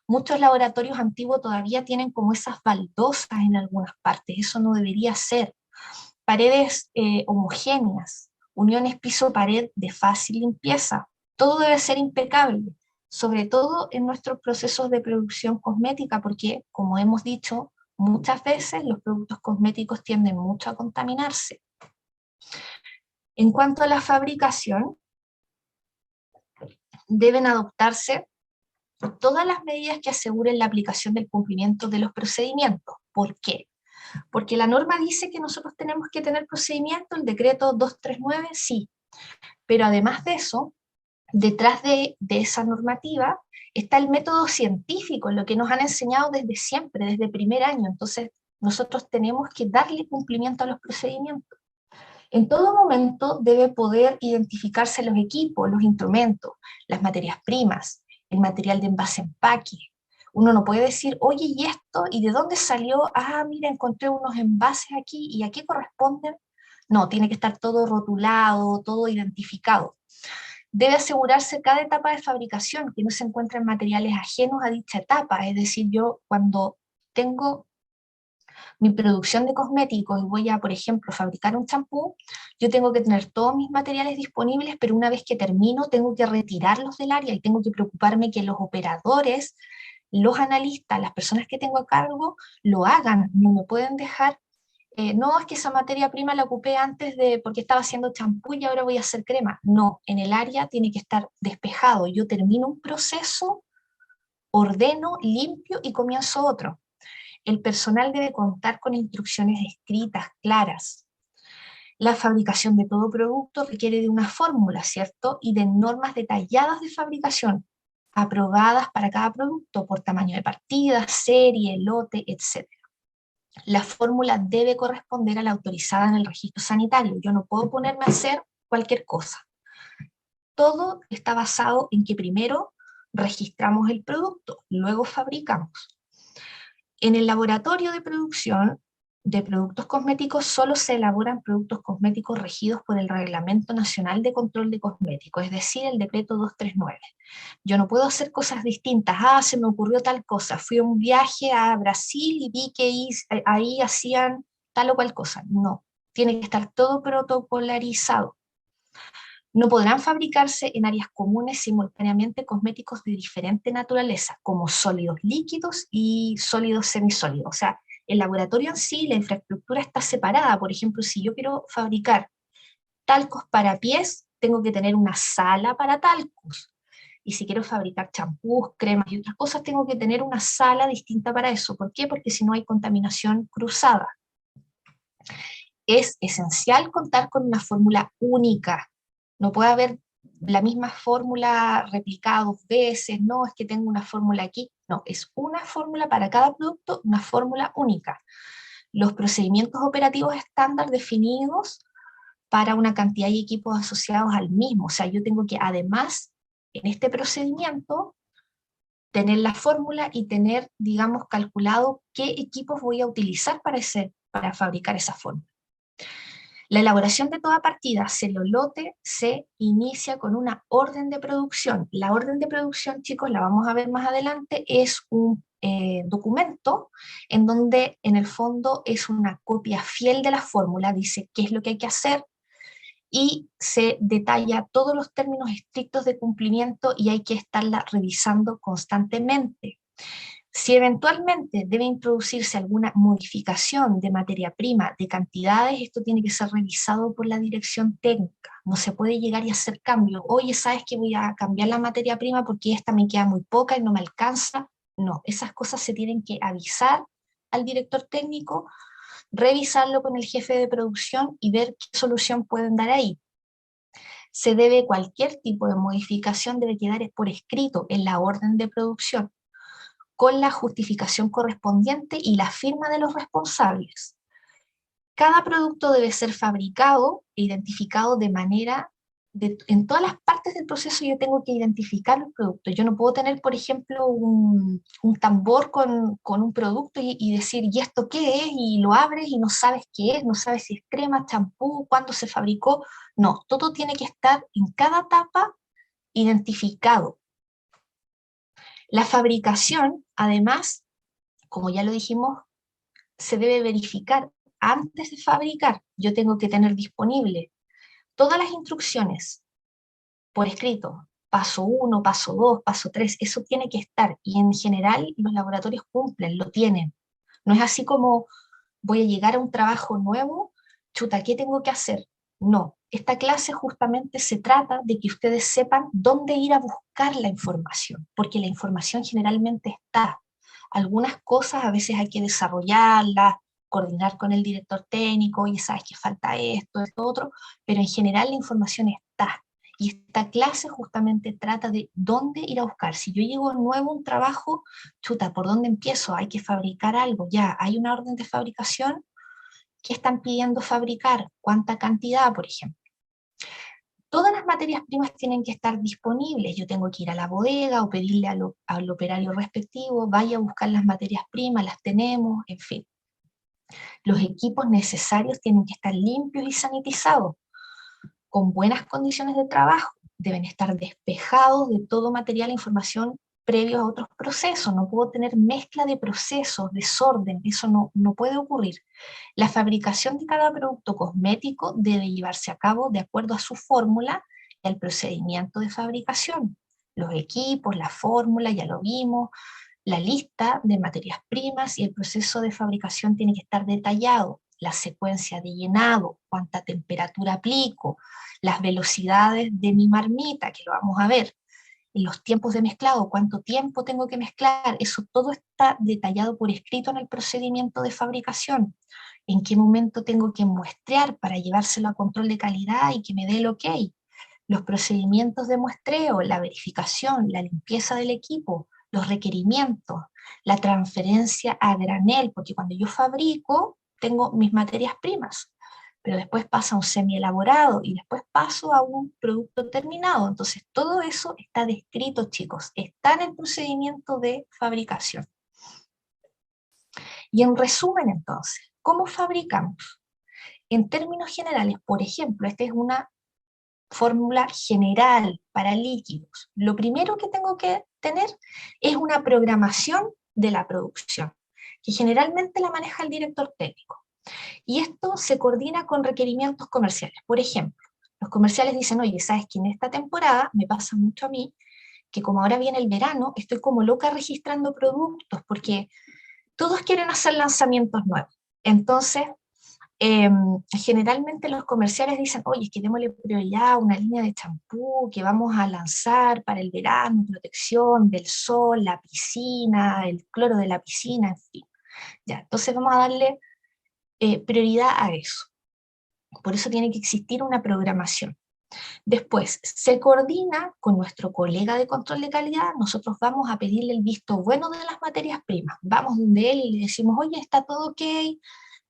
[SPEAKER 1] Muchos laboratorios antiguos todavía tienen como esas baldosas en algunas partes, eso no debería ser. Paredes homogéneas, uniones piso-pared de fácil limpieza, todo debe ser impecable, sobre todo en nuestros procesos de producción cosmética, porque, como hemos dicho, muchas veces los productos cosméticos tienden mucho a contaminarse. En cuanto a la fabricación, deben adoptarse todas las medidas que aseguren la aplicación del cumplimiento de los procedimientos. ¿Por qué? Porque la norma dice que nosotros tenemos que tener procedimiento, el decreto 239, sí, pero además de eso, detrás de esa normativa está el método científico, lo que nos han enseñado desde siempre, desde primer año. Entonces, nosotros tenemos que darle cumplimiento a los procedimientos. En todo momento debe poder identificarse los equipos, los instrumentos, las materias primas, el material de envase-empaque. Uno no puede decir, oye, ¿y esto? ¿Y de dónde salió? Ah, mira, encontré unos envases aquí, ¿y a qué corresponden? No, tiene que estar todo rotulado, todo identificado. Debe asegurarse cada etapa de fabricación, que no se encuentren materiales ajenos a dicha etapa. Es decir, yo cuando tengo mi producción de cosméticos y voy a, por ejemplo, fabricar un champú, yo tengo que tener todos mis materiales disponibles, pero una vez que termino tengo que retirarlos del área y tengo que preocuparme que los operadores, los analistas, las personas que tengo a cargo, lo hagan. No me pueden dejar, no, es que esa materia prima la ocupé antes de, porque estaba haciendo champú y ahora voy a hacer crema. No, en el área tiene que estar despejado. Yo termino un proceso, ordeno, limpio y comienzo otro. El personal debe contar con instrucciones escritas, claras. La fabricación de todo producto requiere de una fórmula, ¿cierto? Y de normas detalladas de fabricación, aprobadas para cada producto por tamaño de partida, serie, lote, etc. La fórmula debe corresponder a la autorizada en el registro sanitario. Yo no puedo ponerme a hacer cualquier cosa. Todo está basado en que primero registramos el producto, luego fabricamos. En el laboratorio de producción de productos cosméticos solo se elaboran productos cosméticos regidos por el Reglamento Nacional de Control de Cosméticos, es decir, el decreto 239. Yo no puedo hacer cosas distintas. Ah, se me ocurrió tal cosa. Fui a un viaje a Brasil y vi que ahí hacían tal o cual cosa. No, tiene que estar todo protocolarizado. No podrán fabricarse en áreas comunes simultáneamente cosméticos de diferente naturaleza, como sólidos líquidos y sólidos semisólidos. O sea, el laboratorio en sí, la infraestructura está separada. Por ejemplo, si yo quiero fabricar talcos para pies, tengo que tener una sala para talcos. Y si quiero fabricar champús, cremas y otras cosas, tengo que tener una sala distinta para eso. ¿Por qué? Porque si no hay contaminación cruzada. Es esencial contar con una fórmula única. No puede haber la misma fórmula replicada 2 veces, no, es que tengo una fórmula aquí. No, es una fórmula para cada producto, una fórmula única. Los procedimientos operativos estándar definidos para una cantidad de equipos asociados al mismo. O sea, yo tengo que además, en este procedimiento, tener la fórmula y tener, digamos, calculado qué equipos voy a utilizar para fabricar esa fórmula. La elaboración de toda partida, celolote, se inicia con una orden de producción. La orden de producción, chicos, la vamos a ver más adelante, es un documento en donde en el fondo es una copia fiel de la fórmula, dice qué es lo que hay que hacer y se detalla todos los términos estrictos de cumplimiento y hay que estarla revisando constantemente. Si eventualmente debe introducirse alguna modificación de materia prima, de cantidades, esto tiene que ser revisado por la dirección técnica. No se puede llegar y hacer cambios. Oye, ¿sabes que voy a cambiar la materia prima porque esta me queda muy poca y no me alcanza? No, esas cosas se tienen que avisar al director técnico, revisarlo con el jefe de producción y ver qué solución pueden dar ahí. Se debe, cualquier tipo de modificación debe quedar por escrito en la orden de producción, con la justificación correspondiente y la firma de los responsables. Cada producto debe ser fabricado e identificado de manera en todas las partes del proceso yo tengo que identificar los productos. Yo no puedo tener, por ejemplo, un tambor con un producto y decir, ¿y esto qué es? Y lo abres y no sabes qué es, no sabes si es crema, champú, cuándo se fabricó. No, todo tiene que estar en cada etapa identificado. La fabricación, además, como ya lo dijimos, se debe verificar antes de fabricar. Yo tengo que tener disponible todas las instrucciones por escrito, paso 1, paso 2, paso 3, eso tiene que estar. Y en general los laboratorios cumplen, lo tienen. No es así como voy a llegar a un trabajo nuevo, chuta, ¿qué tengo que hacer? No, esta clase justamente se trata de que ustedes sepan dónde ir a buscar la información, porque la información generalmente está. Algunas cosas a veces hay que desarrollarlas, coordinar con el director técnico, y sabes que falta esto, otro, pero en general la información está. Y esta clase justamente trata de dónde ir a buscar. Si yo llego nuevo a un trabajo, chuta, ¿por dónde empiezo? Hay que fabricar algo, ya, hay una orden de fabricación, ¿qué están pidiendo fabricar? ¿Cuánta cantidad, por ejemplo? Todas las materias primas tienen que estar disponibles. Yo tengo que ir a la bodega o pedirle al operario respectivo, vaya a buscar las materias primas, las tenemos, en fin. Los equipos necesarios tienen que estar limpios y sanitizados, con buenas condiciones de trabajo. Deben estar despejados de todo material e información previos a otros procesos. No puedo tener mezcla de procesos, desorden, eso no puede ocurrir. La fabricación de cada producto cosmético debe llevarse a cabo de acuerdo a su fórmula y al procedimiento de fabricación. Los equipos, la fórmula, ya lo vimos, la lista de materias primas y el proceso de fabricación tiene que estar detallado. La secuencia de llenado, cuánta temperatura aplico, las velocidades de mi marmita, que lo vamos a ver, los tiempos de mezclado, cuánto tiempo tengo que mezclar, eso todo está detallado por escrito en el procedimiento de fabricación. En qué momento tengo que muestrear para llevárselo a control de calidad y que me dé el ok. Los procedimientos de muestreo, la verificación, la limpieza del equipo, los requerimientos, la transferencia a granel, porque cuando yo fabrico tengo mis materias primas, pero después pasa a un semi-elaborado y después paso a un producto terminado. Entonces todo eso está descrito, chicos, está en el procedimiento de fabricación. Y en resumen entonces, ¿cómo fabricamos? En términos generales, por ejemplo, esta es una fórmula general para líquidos. Lo primero que tengo que tener es una programación de la producción, que generalmente la maneja el director técnico. Y esto se coordina con requerimientos comerciales. Por ejemplo, los comerciales dicen, oye, sabes que en esta temporada me pasa mucho a mí, que como ahora viene el verano, estoy como loca registrando productos, porque todos quieren hacer lanzamientos nuevos. Entonces, generalmente los comerciales dicen, oye, es que démosle prioridad a una línea de champú que vamos a lanzar para el verano, protección del sol, la piscina, el cloro de la piscina, en fin. Ya, entonces vamos a darle prioridad a eso. Por eso tiene que existir una programación. Después, se coordina con nuestro colega de control de calidad, nosotros vamos a pedirle el visto bueno de las materias primas. Vamos donde él y le decimos, oye, está todo ok,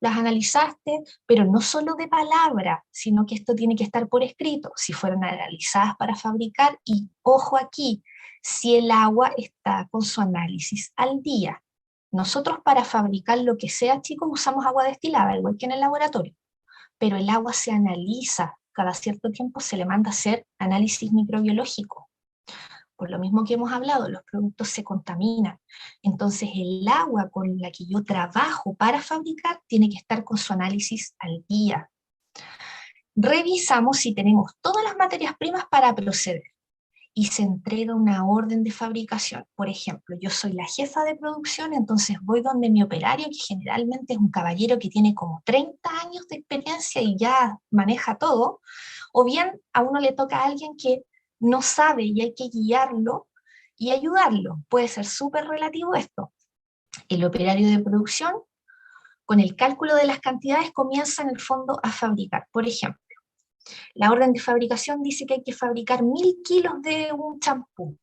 [SPEAKER 1] las analizaste, pero no solo de palabra, sino que esto tiene que estar por escrito, si fueron analizadas para fabricar, y ojo aquí, si el agua está con su análisis al día. Nosotros para fabricar lo que sea, chicos, usamos agua destilada, igual que en el laboratorio, pero el agua se analiza, cada cierto tiempo se le manda a hacer análisis microbiológico. Por lo mismo que hemos hablado, los productos se contaminan. Entonces el agua con la que yo trabajo para fabricar tiene que estar con su análisis al día. Revisamos si tenemos todas las materias primas para proceder y se entrega una orden de fabricación. Por ejemplo, yo soy la jefa de producción, entonces voy donde mi operario, que generalmente es un caballero que tiene como 30 años de experiencia y ya maneja todo, o bien a uno le toca a alguien que no sabe y hay que guiarlo y ayudarlo. Puede ser súper relativo esto. El operario de producción, con el cálculo de las cantidades, comienza en el fondo a fabricar. Por ejemplo, la orden de fabricación dice que hay que fabricar 1000 kilos de un champú.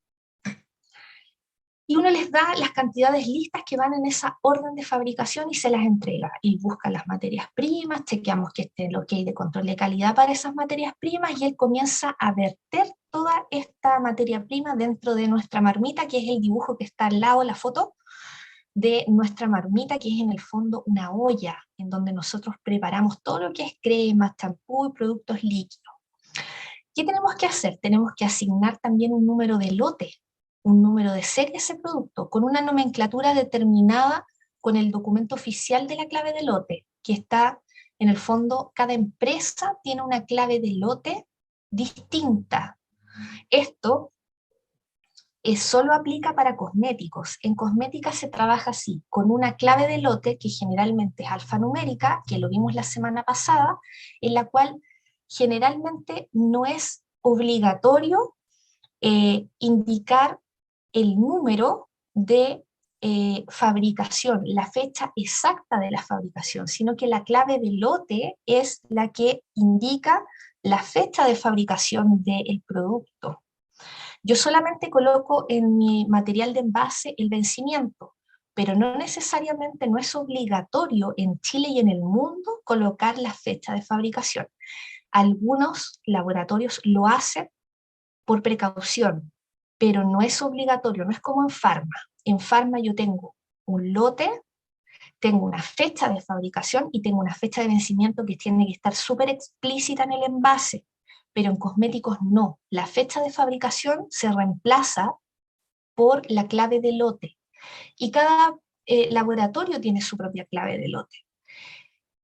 [SPEAKER 1] y uno les da las cantidades listas que van en esa orden de fabricación y se las entrega. Y busca las materias primas, chequeamos que esté el ok de control de calidad para esas materias primas y él comienza a verter toda esta materia prima dentro de nuestra marmita, que es el dibujo que está al lado, la foto de nuestra marmita, que es en el fondo una olla en donde nosotros preparamos todo lo que es crema, champú y productos líquidos. ¿Qué tenemos que hacer? Tenemos que asignar también un número de lote, un número de serie a ese producto, con una nomenclatura determinada con el documento oficial de la clave de lote, que está en el fondo, cada empresa tiene una clave de lote distinta. Esto solo aplica para cosméticos. En cosmética se trabaja así, con una clave de lote que generalmente es alfanumérica, que lo vimos la semana pasada, en la cual generalmente no es obligatorio indicar el número de fabricación, la fecha exacta de la fabricación, sino que la clave de lote es la que indica la fecha de fabricación del producto. Yo solamente coloco en mi material de envase el vencimiento, pero no necesariamente, no es obligatorio en Chile y en el mundo colocar la fecha de fabricación. Algunos laboratorios lo hacen por precaución, pero no es obligatorio, no es como en farma. En farma yo tengo un lote, tengo una fecha de fabricación y tengo una fecha de vencimiento que tiene que estar súper explícita en el envase, pero en cosméticos no. La fecha de fabricación se reemplaza por la clave de lote y cada laboratorio tiene su propia clave de lote.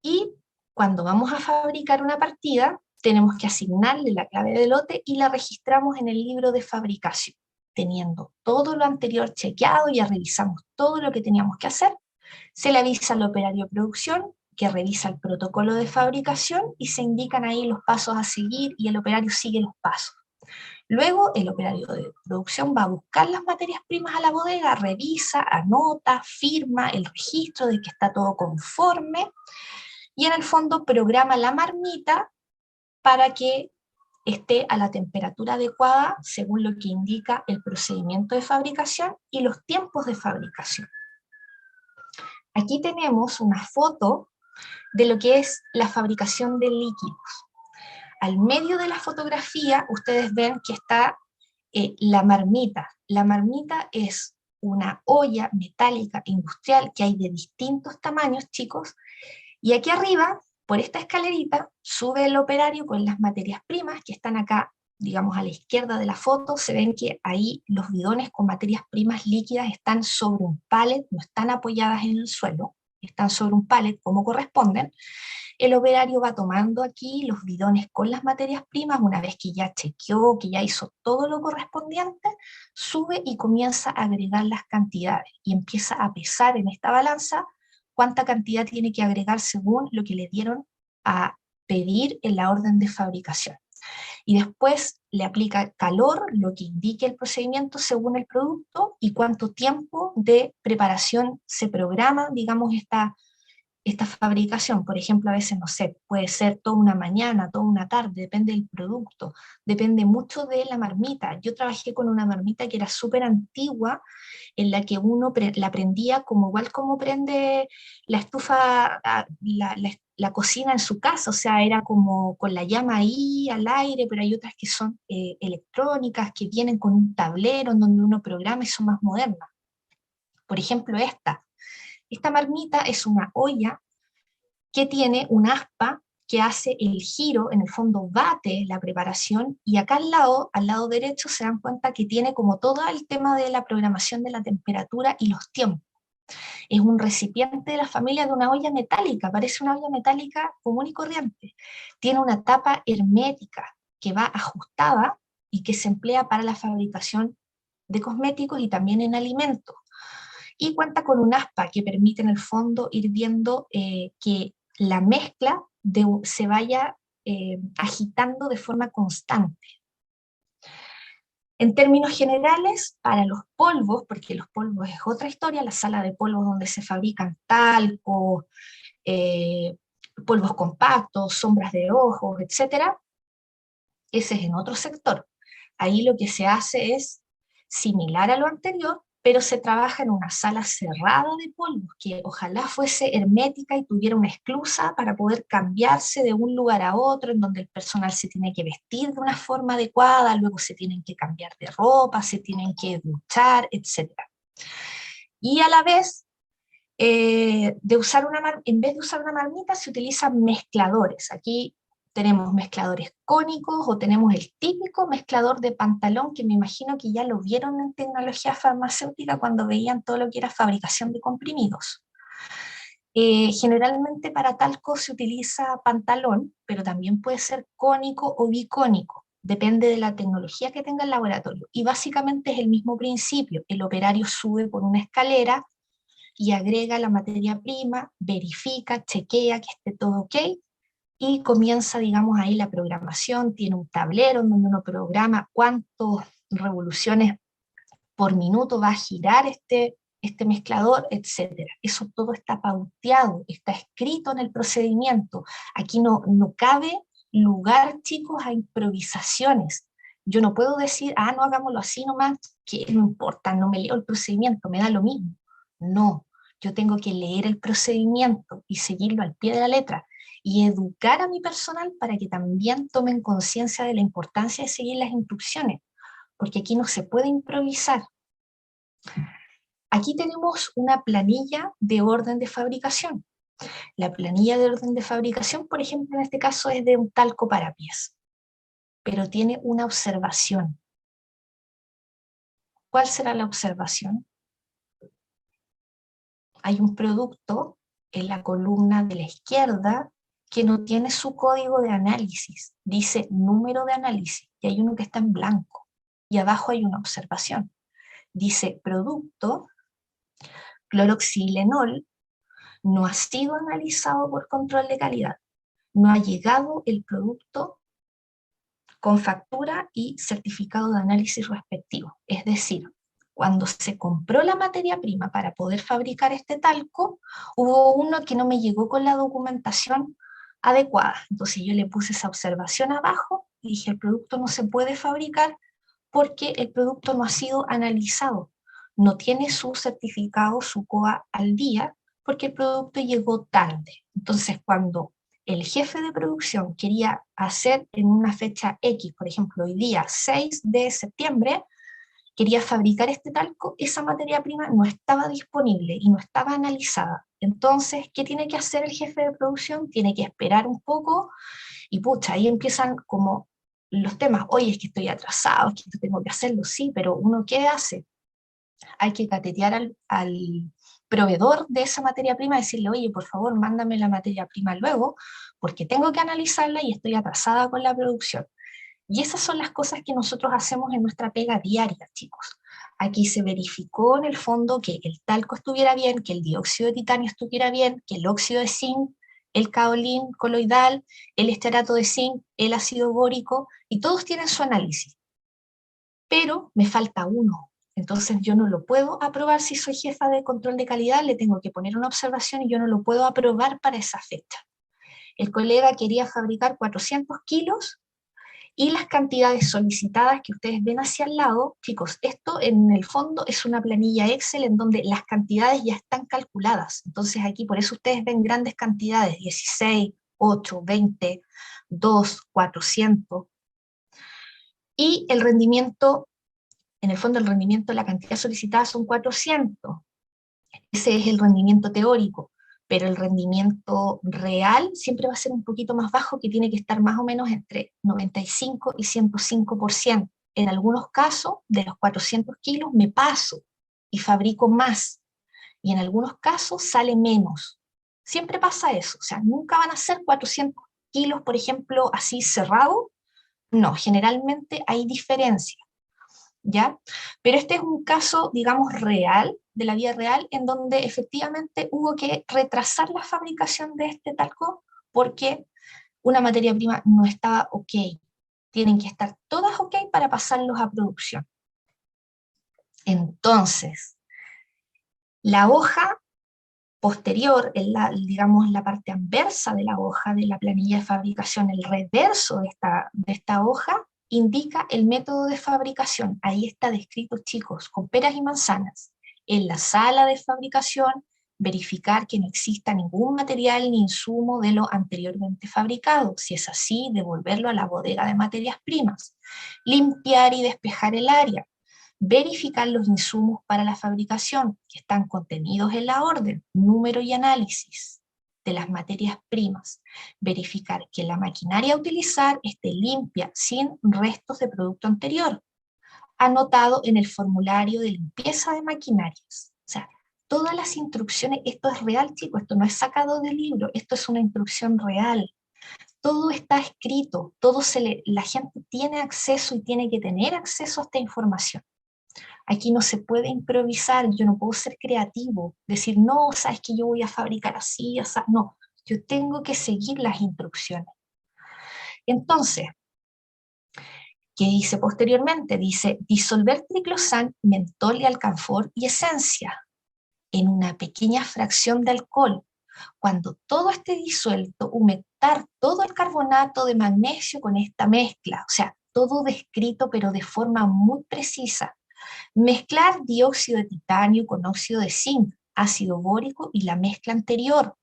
[SPEAKER 1] Y cuando vamos a fabricar una partida, tenemos que asignarle la clave de lote y la registramos en el libro de fabricación. Teniendo todo lo anterior chequeado, ya revisamos todo lo que teníamos que hacer, se le avisa al operario de producción que revisa el protocolo de fabricación y se indican ahí los pasos a seguir y el operario sigue los pasos. Luego el operario de producción va a buscar las materias primas a la bodega, revisa, anota, firma el registro de que está todo conforme y en el fondo programa la marmita para que esté a la temperatura adecuada según lo que indica el procedimiento de fabricación y los tiempos de fabricación. Aquí tenemos una foto de lo que es la fabricación de líquidos. Al medio de la fotografía ustedes ven que está la marmita. La marmita es una olla metálica industrial que hay de distintos tamaños, chicos, y aquí arriba, por esta escalerita, sube el operario con las materias primas que están acá, digamos a la izquierda de la foto. Se ven que ahí los bidones con materias primas líquidas están sobre un pallet, no están apoyadas en el suelo, están sobre un pallet como corresponden. El operario va tomando aquí los bidones con las materias primas, una vez que ya chequeó, que ya hizo todo lo correspondiente, sube y comienza a agregar las cantidades y empieza a pesar en esta balanza cuánta cantidad tiene que agregar según lo que le dieron a pedir en la orden de fabricación. Y después le aplica calor, lo que indique el procedimiento según el producto y cuánto tiempo de preparación se programa, digamos, esta fabricación. Por ejemplo, a veces, no sé, puede ser toda una mañana, toda una tarde, depende del producto, depende mucho de la marmita. Yo trabajé con una marmita que era súper antigua, en la que uno la prendía como igual como prende la estufa, la cocina en su casa, o sea, era como con la llama ahí al aire, pero hay otras que son electrónicas, que vienen con un tablero en donde uno programa y son más modernas. Por ejemplo, esta marmita es una olla que tiene un aspa que hace el giro, en el fondo bate la preparación, y acá al lado derecho, se dan cuenta que tiene como todo el tema de la programación de la temperatura y los tiempos. Es un recipiente de la familia de una olla metálica, parece una olla metálica común y corriente. Tiene una tapa hermética que va ajustada y que se emplea para la fabricación de cosméticos y también en alimentos. Y cuenta con un aspa que permite en el fondo ir viendo que la mezcla se vaya agitando de forma constante. En términos generales, para los polvos, porque los polvos es otra historia, la sala de polvos donde se fabrican talcos, polvos compactos, sombras de ojos, etc., ese es en otro sector. Ahí lo que se hace es similar a lo anterior, pero se trabaja en una sala cerrada de polvos, que ojalá fuese hermética y tuviera una esclusa para poder cambiarse de un lugar a otro, en donde el personal se tiene que vestir de una forma adecuada, luego se tienen que cambiar de ropa, se tienen que duchar, etc. Y a la vez, en vez de usar una marmita, se utilizan mezcladores. Aquí tenemos mezcladores cónicos o tenemos el típico mezclador de pantalón, que me imagino que ya lo vieron en tecnología farmacéutica cuando veían todo lo que era fabricación de comprimidos. Generalmente para talco se utiliza pantalón, pero también puede ser cónico o bicónico. Depende de la tecnología que tenga el laboratorio. Y básicamente es el mismo principio. El operario sube por una escalera y agrega la materia prima, verifica, chequea que esté todo ok, y comienza, digamos, ahí la programación. Tiene un tablero en donde uno programa cuántas revoluciones por minuto va a girar este mezclador, etcétera. Eso todo está pauteado, está escrito en el procedimiento. Aquí no cabe lugar, chicos, a improvisaciones. Yo no puedo decir, no hagámoslo así nomás, que no importa, no me leo el procedimiento, me da lo mismo. No, yo tengo que leer el procedimiento y seguirlo al pie de la letra y educar a mi personal para que también tomen conciencia de la importancia de seguir las instrucciones, porque aquí no se puede improvisar. Aquí tenemos una planilla de orden de fabricación. La planilla de orden de fabricación, por ejemplo, en este caso es de un talco para pies, pero tiene una observación. ¿Cuál será la observación? Hay un producto en la columna de la izquierda que no tiene su código de análisis, dice número de análisis, y hay uno que está en blanco, y abajo hay una observación. Dice producto cloroxilenol no ha sido analizado por control de calidad. No ha llegado el producto con factura y certificado de análisis respectivo. Es decir, cuando se compró la materia prima para poder fabricar este talco, hubo uno que no me llegó con la documentación adecuada. Entonces yo le puse esa observación abajo y dije, el producto no se puede fabricar porque el producto no ha sido analizado. No tiene su certificado, su COA al día, porque el producto llegó tarde. Entonces, cuando el jefe de producción quería hacer en una fecha X, por ejemplo, hoy día 6 de septiembre, quería fabricar este talco, esa materia prima no estaba disponible y no estaba analizada. Entonces, ¿qué tiene que hacer el jefe de producción? Tiene que esperar un poco y pucha, ahí empiezan como los temas. Oye, es que estoy atrasado, es que esto tengo que hacerlo, sí, pero uno ¿qué hace? Hay que catetear al proveedor de esa materia prima, decirle, oye, por favor, mándame la materia prima luego, porque tengo que analizarla y estoy atrasada con la producción. Y esas son las cosas que nosotros hacemos en nuestra pega diaria, chicos. Aquí se verificó en el fondo que el talco estuviera bien, que el dióxido de titanio estuviera bien, que el óxido de zinc, el kaolín coloidal, el estearato de zinc, el ácido bórico, y todos tienen su análisis. Pero me falta uno. Entonces yo no lo puedo aprobar si soy jefa de control de calidad, le tengo que poner una observación y yo no lo puedo aprobar para esa fecha. El colega quería fabricar 400 kilos y las cantidades solicitadas que ustedes ven hacia el lado, chicos, esto en el fondo es una planilla Excel en donde las cantidades ya están calculadas. Entonces aquí por eso ustedes ven grandes cantidades, 16, 8, 20, 2, 400. Y el rendimiento, en el fondo el rendimiento, la cantidad solicitada son 400. Ese es el rendimiento teórico, pero el rendimiento real siempre va a ser un poquito más bajo, que tiene que estar más o menos entre 95 y 105%. En algunos casos, de los 400 kilos, me paso y fabrico más. Y en algunos casos sale menos. Siempre pasa eso. O sea, nunca van a ser 400 kilos, por ejemplo, así cerrado. No, generalmente hay diferencia. ¿Ya? Pero este es un caso, digamos, real, de la vida real, en donde efectivamente hubo que retrasar la fabricación de este talco porque una materia prima no estaba ok. Tienen que estar todas ok para pasarlos a producción. Entonces, la hoja posterior, digamos, la parte anversa de la hoja de la planilla de fabricación, el reverso de esta hoja, indica el método de fabricación. Ahí está descrito, chicos, con peras y manzanas. en la sala de fabricación, verificar que no exista ningún material ni insumo de lo anteriormente fabricado. Si es así, devolverlo a la bodega de materias primas. Limpiar y despejar el área. Verificar los insumos para la fabricación que están contenidos en la orden, número y análisis de las materias primas. Verificar que la maquinaria a utilizar esté limpia, sin restos de producto anterior, anotado en el formulario de limpieza de maquinarias. O sea, todas las instrucciones, esto es real, chicos, esto no es sacado del libro, esto es una instrucción real. Todo está escrito, la gente tiene acceso y tiene que tener acceso a esta información. Aquí no se puede improvisar, yo no puedo ser creativo, decir, no, sabes que yo voy a fabricar así, así. No, yo tengo que seguir las instrucciones. Entonces, ¿qué dice posteriormente? Dice, disolver triclosan, mentol y alcanfor y esencia en una pequeña fracción de alcohol. Cuando todo esté disuelto, humectar todo el carbonato de magnesio con esta mezcla, o sea, todo descrito pero de forma muy precisa. Mezclar dióxido de titanio con óxido de zinc, ácido bórico y la mezcla anterior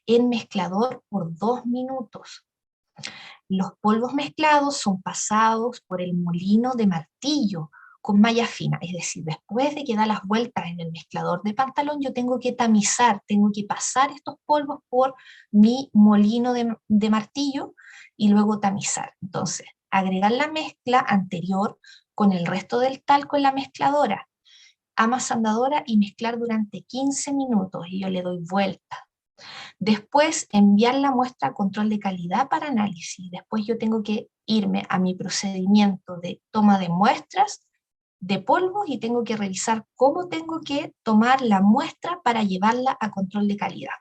[SPEAKER 1] en mezclador por 2 minutos. Los polvos mezclados son pasados por el molino de martillo con malla fina, es decir, después de que da las vueltas en el mezclador de pantalón, yo tengo que tamizar, tengo que pasar estos polvos por mi molino de martillo y luego tamizar. Entonces, agregar la mezcla anterior con el resto del talco en la mezcladora, amasandadora y mezclar durante 15 minutos y yo le doy vuelta. Después enviar la muestra a control de calidad para análisis. Después yo tengo que irme a mi procedimiento de toma de muestras de polvos y tengo que revisar cómo tengo que tomar la muestra para llevarla a control de calidad.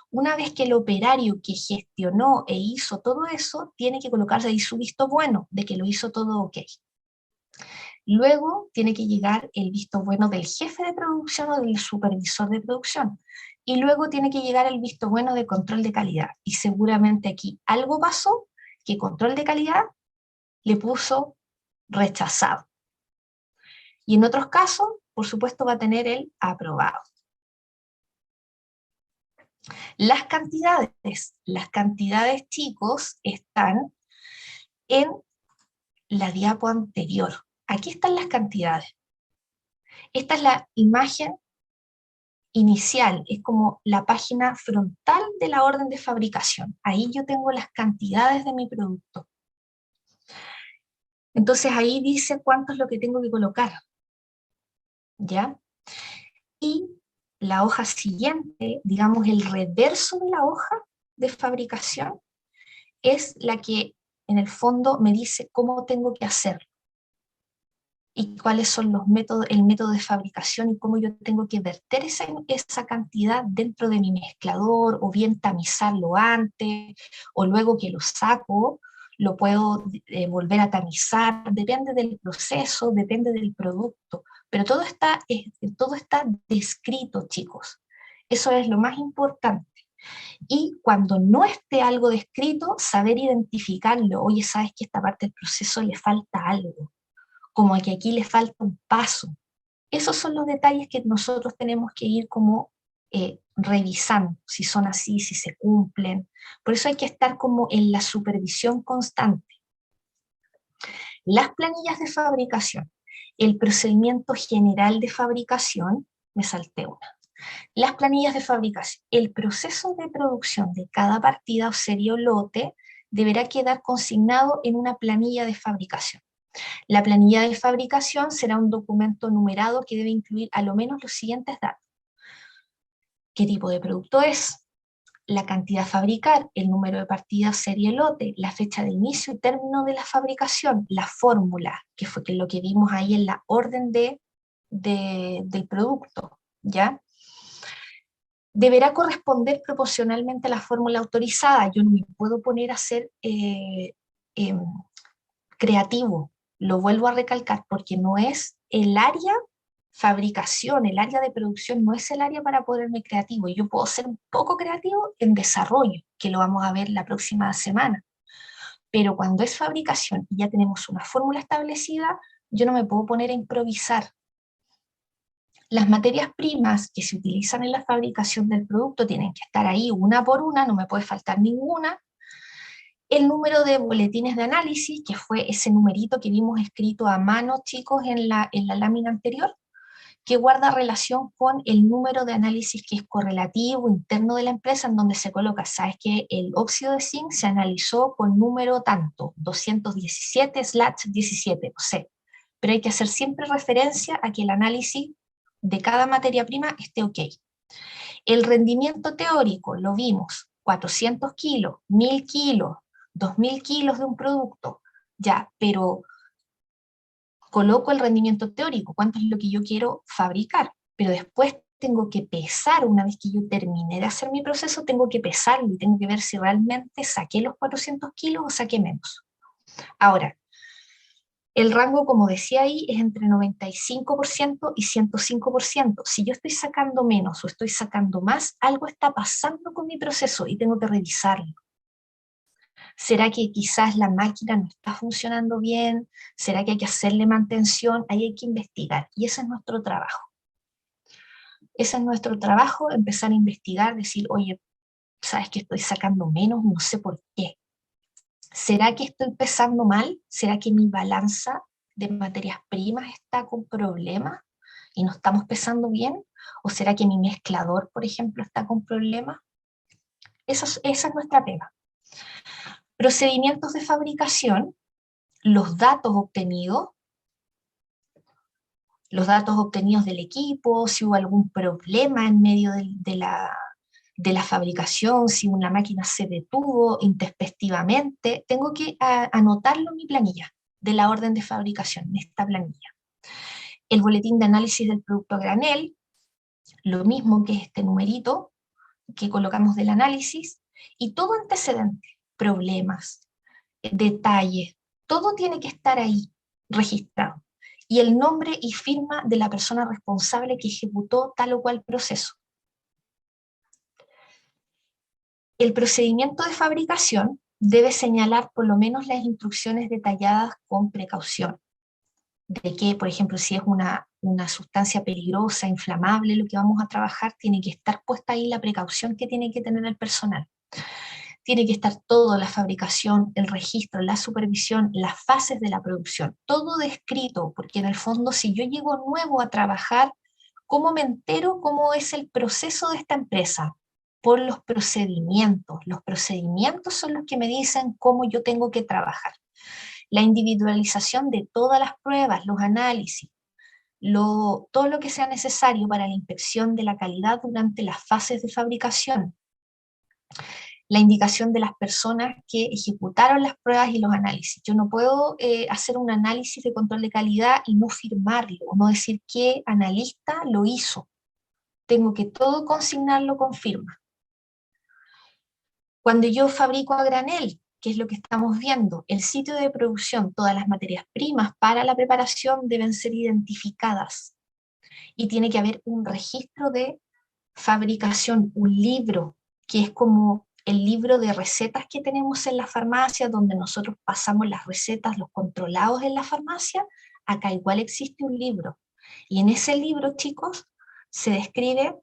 [SPEAKER 1] Una vez que el operario que gestionó e hizo todo eso, tiene que colocarse ahí su visto bueno de que lo hizo todo ok. Luego tiene que llegar el visto bueno del jefe de producción o del supervisor de producción. Y luego tiene que llegar el visto bueno de control de calidad. Y seguramente aquí algo pasó que control de calidad le puso rechazado. Y en otros casos, por supuesto, va a tener el aprobado. Las cantidades, chicos, están en la diapo anterior. Aquí están las cantidades. Esta es la imagen inicial, es como la página frontal de la orden de fabricación. Ahí yo tengo las cantidades de mi producto. Entonces ahí dice cuánto es lo que tengo que colocar. ¿Ya? Y la hoja siguiente, digamos el reverso de la hoja de fabricación, es la que en el fondo me dice cómo tengo que hacerlo. Y cuáles son los métodos, el método de fabricación y cómo yo tengo que verter esa cantidad dentro de mi mezclador, o bien tamizarlo antes, o luego que lo saco, lo puedo volver a tamizar, depende del proceso, depende del producto, pero todo está descrito, chicos. Eso es lo más importante. Y cuando no esté algo descrito, saber identificarlo. Oye, sabes que esta parte del proceso le falta algo, como que aquí le falta un paso. Esos son los detalles que nosotros tenemos que ir como revisando, si son así, si se cumplen. Por eso hay que estar como en la supervisión constante. Las planillas de fabricación. El procedimiento general de fabricación, me salté una. Las planillas de fabricación. El proceso de producción de cada partida o serie o lote deberá quedar consignado en una planilla de fabricación. La planilla de fabricación será un documento numerado que debe incluir a lo menos los siguientes datos. ¿Qué tipo de producto es? La cantidad a fabricar, el número de partidas, serie, lote, la fecha de inicio y término de la fabricación, la fórmula, que fue lo que vimos ahí en la orden del producto, ¿ya? Deberá corresponder proporcionalmente a la fórmula autorizada. Yo no me puedo poner a ser creativo, lo vuelvo a recalcar, porque no es el área fabricación, el área de producción no es el área para ponerme creativo. Yo puedo ser un poco creativo en desarrollo, que lo vamos a ver la próxima semana. Pero cuando es fabricación y ya tenemos una fórmula establecida, yo no me puedo poner a improvisar. Las materias primas que se utilizan en la fabricación del producto tienen que estar ahí una por una, no me puede faltar ninguna. El número de boletines de análisis, que fue ese numerito que vimos escrito a mano, chicos, en la lámina anterior, que guarda relación con el número de análisis que es correlativo interno de la empresa, en donde se coloca, sabes que el óxido de zinc se analizó con número tanto, 217/17, no sé, pero hay que hacer siempre referencia a que el análisis de cada materia prima esté ok. El rendimiento teórico, lo vimos, 400 kilos, 1000 kilos, 2000 kilos de un producto, ya, pero coloco el rendimiento teórico, cuánto es lo que yo quiero fabricar, pero después tengo que pesar, una vez que yo terminé de hacer mi proceso, tengo que pesarlo y tengo que ver si realmente saqué los 400 kilos o saqué menos. Ahora, el rango, como decía ahí, es entre 95% y 105%. Si yo estoy sacando menos o estoy sacando más, algo está pasando con mi proceso y tengo que revisarlo. ¿Será que quizás la máquina no está funcionando bien? ¿Será que hay que hacerle mantención? Ahí hay que investigar y ese es nuestro trabajo. Ese es nuestro trabajo, empezar a investigar, decir, oye, ¿sabes que estoy sacando menos? No sé por qué. ¿Será que estoy pesando mal? ¿Será que mi balanza de materias primas está con problemas y no estamos pesando bien? ¿O será que mi mezclador, por ejemplo, está con problemas? Esa es nuestra pega. Procedimientos de fabricación, los datos obtenidos del equipo, si hubo algún problema en medio de la fabricación, si una máquina se detuvo intempestivamente, tengo que anotarlo en mi planilla de la orden de fabricación, en esta planilla. El boletín de análisis del producto a granel, lo mismo que este numerito que colocamos del análisis, y todo antecedente, problemas, detalles, todo tiene que estar ahí registrado. Y el nombre y firma de la persona responsable que ejecutó tal o cual proceso. El procedimiento de fabricación debe señalar por lo menos las instrucciones detalladas con precaución. De que, por ejemplo, si es una sustancia peligrosa, inflamable, lo que vamos a trabajar, tiene que estar puesta ahí la precaución que tiene que tener el personal. Tiene que estar todo, la fabricación, el registro, la supervisión, las fases de la producción, todo descrito, porque en el fondo si yo llego nuevo a trabajar, ¿cómo me entero cómo es el proceso de esta empresa? Por los procedimientos. Los procedimientos son los que me dicen cómo yo tengo que trabajar. La individualización de todas las pruebas, los análisis, todo lo que sea necesario para la inspección de la calidad durante las fases de fabricación, la indicación de las personas que ejecutaron las pruebas y los análisis. Yo no puedo hacer un análisis de control de calidad y no firmarlo, no decir qué analista lo hizo. Tengo que todo consignarlo con firma. Cuando yo fabrico a granel, que es lo que estamos viendo, el sitio de producción, todas las materias primas para la preparación deben ser identificadas y tiene que haber un registro de fabricación, un libro, que es como el libro de recetas que tenemos en la farmacia, donde nosotros pasamos las recetas, los controlados en la farmacia, acá igual existe un libro. Y en ese libro, chicos, se describe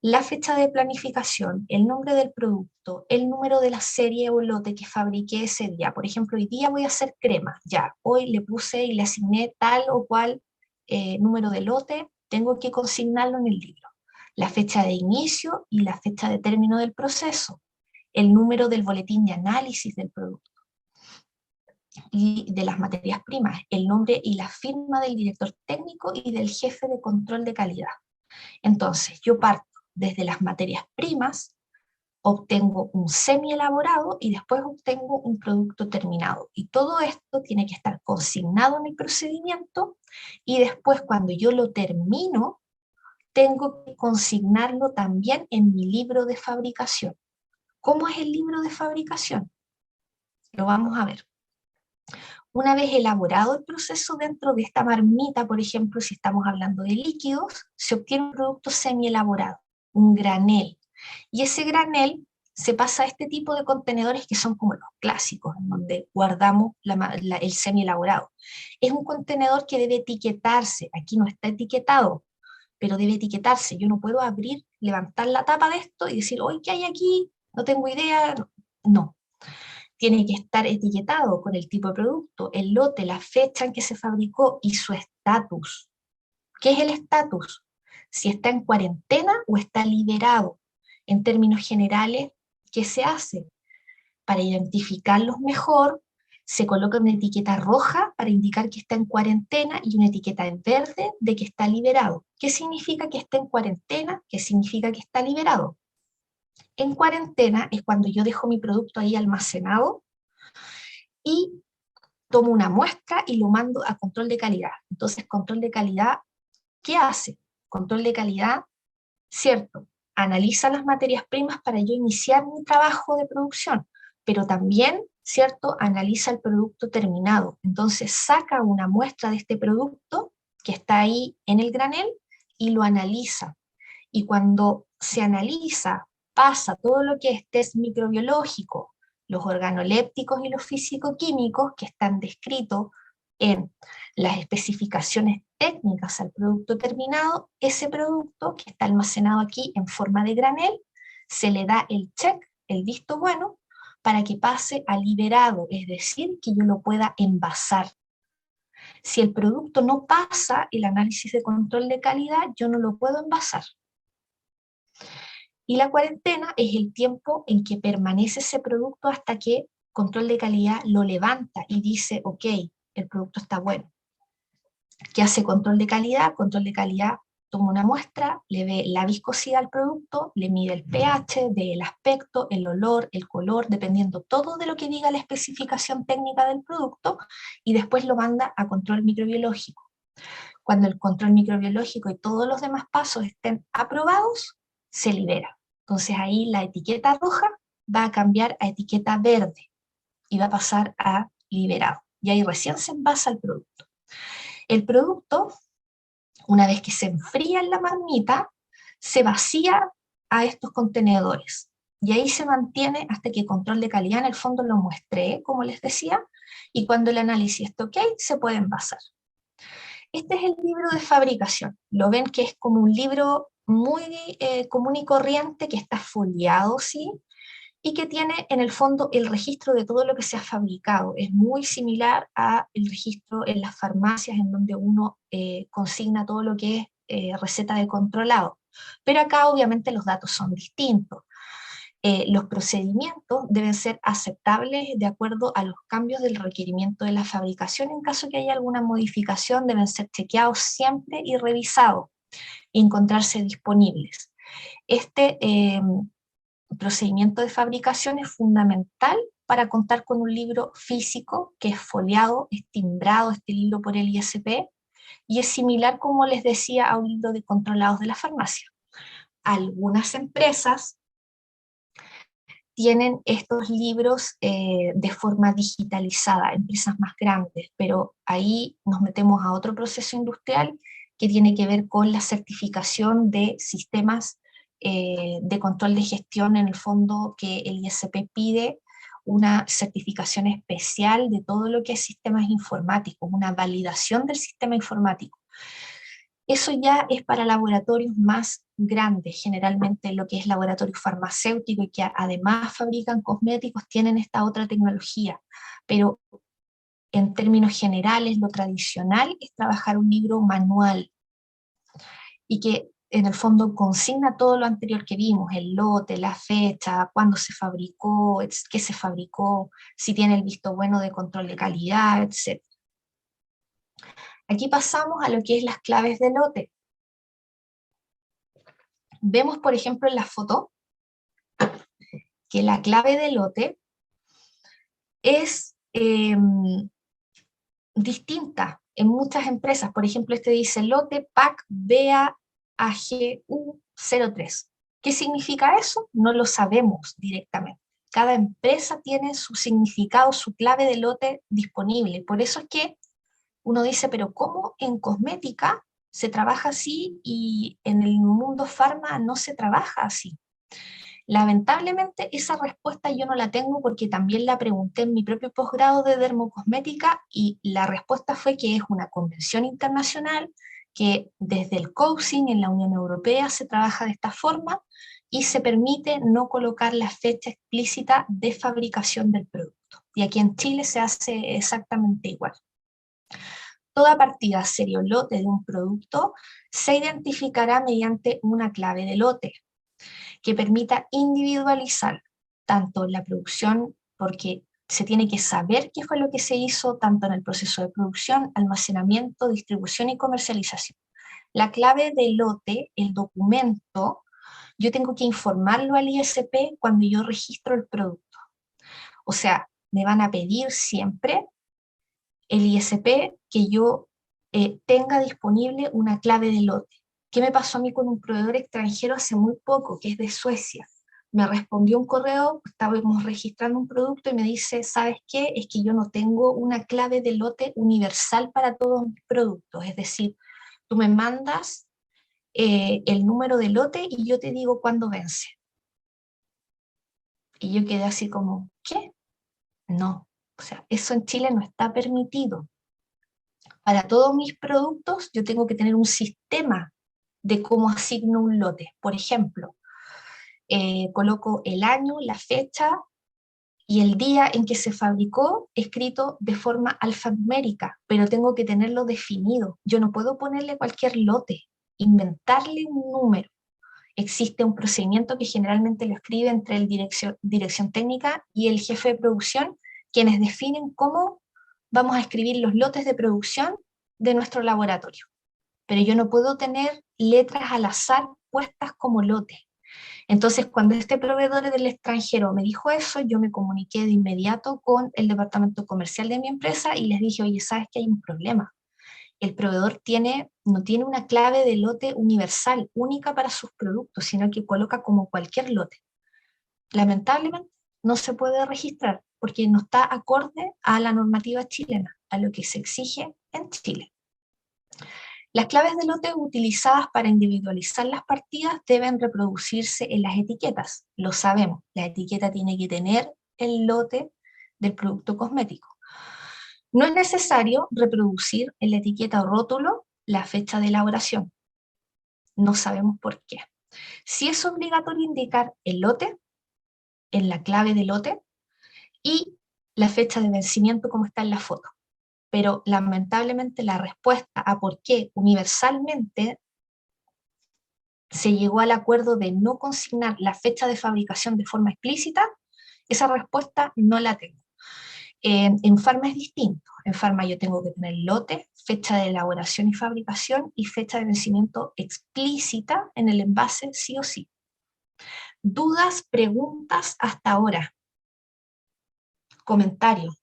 [SPEAKER 1] la fecha de planificación, el nombre del producto, el número de la serie o lote que fabriqué ese día. Por ejemplo, hoy día voy a hacer crema, ya, hoy le puse y le asigné tal o cual número de lote, tengo que consignarlo en el libro. La fecha de inicio y la fecha de término del proceso, el número del boletín de análisis del producto y de las materias primas, el nombre y la firma del director técnico y del jefe de control de calidad. Entonces, yo parto desde las materias primas, obtengo un semi-elaborado y después obtengo un producto terminado. Y todo esto tiene que estar consignado en el procedimiento y después cuando yo lo termino, tengo que consignarlo también en mi libro de fabricación. ¿Cómo es el libro de fabricación? Lo vamos a ver. Una vez elaborado el proceso dentro de esta marmita, por ejemplo, si estamos hablando de líquidos, se obtiene un producto semi-elaborado, un granel. Y ese granel se pasa a este tipo de contenedores que son como los clásicos, en donde guardamos el semi-elaborado. Es un contenedor que debe etiquetarse, aquí no está etiquetado, pero debe etiquetarse. Yo no puedo abrir, levantar la tapa de esto y decir, oye, ¿qué hay aquí? No tengo idea. No. Tiene que estar etiquetado con el tipo de producto, el lote, la fecha en que se fabricó y su estatus. ¿Qué es el estatus? Si está en cuarentena o está liberado. En términos generales, ¿qué se hace? Para identificarlos mejor, se coloca una etiqueta roja para indicar que está en cuarentena y una etiqueta en verde de que está liberado. ¿Qué significa que está en cuarentena? ¿Qué significa que está liberado? En cuarentena es cuando yo dejo mi producto ahí almacenado y tomo una muestra y lo mando a control de calidad. Entonces, control de calidad, ¿qué hace? Control de calidad, cierto, analiza las materias primas para yo iniciar mi trabajo de producción, pero también, cierto, analiza el producto terminado. Entonces, saca una muestra de este producto que está ahí en el granel y lo analiza. Y cuando se analiza, pasa todo lo que es test microbiológico, los organolépticos y los físico-químicos que están descritos en las especificaciones técnicas al producto terminado, ese producto que está almacenado aquí en forma de granel, se le da el check, el visto bueno, para que pase a liberado, es decir, que yo lo pueda envasar. Si el producto no pasa el análisis de control de calidad, yo no lo puedo envasar. Y la cuarentena es el tiempo en que permanece ese producto hasta que control de calidad lo levanta y dice, ok, el producto está bueno. ¿Qué hace control de calidad? Control de calidad toma una muestra, le ve la viscosidad al producto, le mide el pH, ve el aspecto, el olor, el color, dependiendo todo de lo que diga la especificación técnica del producto, y después lo manda a control microbiológico. Cuando el control microbiológico y todos los demás pasos estén aprobados, se libera. Entonces ahí la etiqueta roja va a cambiar a etiqueta verde y va a pasar a liberado. Y ahí recién se envasa el producto. El producto, una vez que se enfría en la marmita, se vacía a estos contenedores. Y ahí se mantiene hasta que control de calidad en el fondo lo muestre, como les decía, y cuando el análisis esté ok, se puede envasar. Este es el libro de fabricación. Lo ven que es como un libro muy común y corriente, que está foliado, ¿sí? Y que tiene en el fondo el registro de todo lo que se ha fabricado. Es muy similar al registro en las farmacias, en donde uno consigna todo lo que es receta de controlado. Pero acá obviamente los datos son distintos. Los procedimientos deben ser aceptables de acuerdo a los cambios del requerimiento de la fabricación. En caso que haya alguna modificación, deben ser chequeados siempre y revisados y encontrarse disponibles. Este procedimiento de fabricación es fundamental para contar con un libro físico que es foliado, es timbrado este libro por el ISP, y es similar, como les decía, a un libro de controlados de la farmacia. Algunas empresas tienen estos libros de forma digitalizada, empresas más grandes, pero ahí nos metemos a otro proceso industrial que tiene que ver con la certificación de sistemas de control de gestión, en el fondo que el ISP pide una certificación especial de todo lo que es sistemas informáticos, una validación del sistema informático. Eso ya es para laboratorios más grandes, generalmente lo que es laboratorio farmacéutico y que además fabrican cosméticos tienen esta otra tecnología, pero en términos generales lo tradicional es trabajar un libro manual y que en el fondo consigna todo lo anterior que vimos, el lote, la fecha, cuándo se fabricó, qué se fabricó, si tiene el visto bueno de control de calidad, etc. Aquí pasamos a lo que es las claves de lote. Vemos, por ejemplo, en la foto que la clave de lote es distinta en muchas empresas. Por ejemplo, este dice lote PAC BAAGU03. ¿Qué significa eso? No lo sabemos directamente. Cada empresa tiene su significado, su clave de lote disponible. Por eso es que uno dice, pero ¿cómo en cosmética se trabaja así y en el mundo farma no se trabaja así? Lamentablemente esa respuesta yo no la tengo porque también la pregunté en mi propio posgrado de dermocosmética y la respuesta fue que es una convención internacional que desde el COUSING en la Unión Europea se trabaja de esta forma y se permite no colocar la fecha explícita de fabricación del producto. Y aquí en Chile se hace exactamente igual. Toda partida, serie o lote de un producto se identificará mediante una clave de lote que permita individualizar tanto la producción, porque se tiene que saber qué fue lo que se hizo tanto en el proceso de producción, almacenamiento, distribución y comercialización. La clave de lote, el documento, yo tengo que informarlo al ISP cuando yo registro el producto. O sea, me van a pedir siempre el ISP que yo tenga disponible una clave de lote. ¿Qué me pasó a mí con un proveedor extranjero hace muy poco, que es de Suecia? Me respondió un correo, estábamos registrando un producto y me dice, ¿sabes qué? Es que yo no tengo una clave de lote universal para todos mis productos. Es decir, tú me mandas el número de lote y yo te digo cuándo vence. Y yo quedé así como, ¿qué? No, o sea, eso en Chile no está permitido. Para todos mis productos yo tengo que tener un sistema de cómo asigno un lote. Por ejemplo, coloco el año, la fecha y el día en que se fabricó escrito de forma alfanumérica, pero tengo que tenerlo definido. Yo no puedo ponerle cualquier lote, inventarle un número. Existe un procedimiento que generalmente lo escribe entre el dirección técnica y el jefe de producción, quienes definen cómo vamos a escribir los lotes de producción de nuestro laboratorio. Pero yo no puedo tener letras al azar puestas como lote. Entonces, cuando este proveedor del extranjero me dijo eso, yo me comuniqué de inmediato con el departamento comercial de mi empresa y les dije, oye, ¿sabes que hay un problema? El proveedor no tiene una clave de lote universal, única para sus productos, sino que coloca como cualquier lote. Lamentablemente, no se puede registrar porque no está acorde a la normativa chilena, a lo que se exige en Chile. Las claves de lote utilizadas para individualizar las partidas deben reproducirse en las etiquetas. Lo sabemos, la etiqueta tiene que tener el lote del producto cosmético. No es necesario reproducir en la etiqueta o rótulo la fecha de elaboración. No sabemos por qué. Sí es obligatorio indicar el lote, en la clave de lote, y la fecha de vencimiento como está en la foto. Pero lamentablemente la respuesta a por qué universalmente se llegó al acuerdo de no consignar la fecha de fabricación de forma explícita, esa respuesta no la tengo. En Pharma es distinto. En Pharma yo tengo que tener lote, fecha de elaboración y fabricación y fecha de vencimiento explícita en el envase sí o sí. ¿Dudas, preguntas hasta ahora? ¿Comentarios?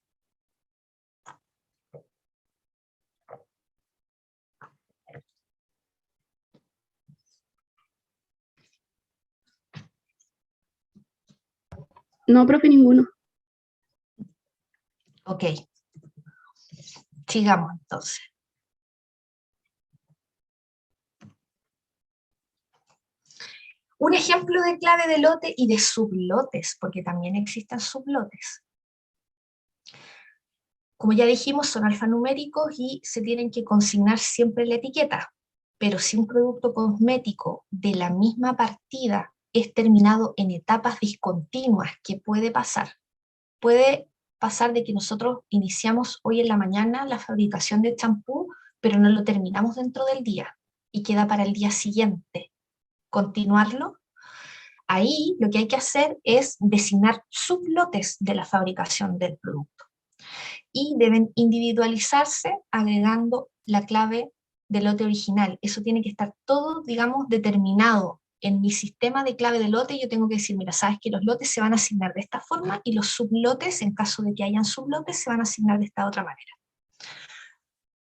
[SPEAKER 2] No, profe, ninguno.
[SPEAKER 1] Ok. Sigamos entonces. Un ejemplo de clave de lote y de sublotes, porque también existen sublotes. Como ya dijimos, son alfanuméricos y se tienen que consignar siempre en la etiqueta. Pero si un producto cosmético de la misma partida es terminado en etapas discontinuas, ¿qué puede pasar? Puede pasar de que nosotros iniciamos hoy en la mañana la fabricación de champú, pero no lo terminamos dentro del día y queda para el día siguiente. Continuarlo. Ahí lo que hay que hacer es designar sublotes de la fabricación del producto y deben individualizarse agregando la clave del lote original. Eso tiene que estar todo, digamos, determinado. En mi sistema de clave de lote yo tengo que decir, mira, sabes que los lotes se van a asignar de esta forma y los sublotes, en caso de que hayan sublotes, se van a asignar de esta otra manera.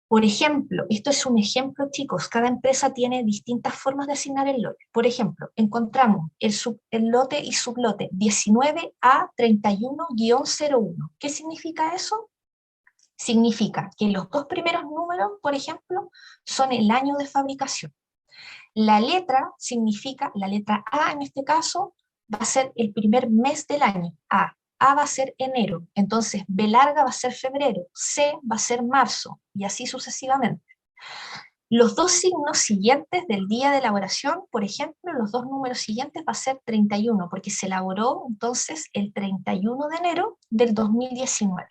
[SPEAKER 1] Por ejemplo, esto es un ejemplo, chicos, cada empresa tiene distintas formas de asignar el lote. Por ejemplo, encontramos el lote y sublote 19A31-01. ¿Qué significa eso? Significa que los dos primeros números, por ejemplo, son el año de fabricación. La letra significa, la letra A en este caso, va a ser el primer mes del año, A. A va a ser enero, entonces B larga va a ser febrero, C va a ser marzo, y así sucesivamente. Los dos signos siguientes del día de elaboración, por ejemplo, los dos números siguientes va a ser 31, porque se elaboró entonces el 31 de enero del 2019.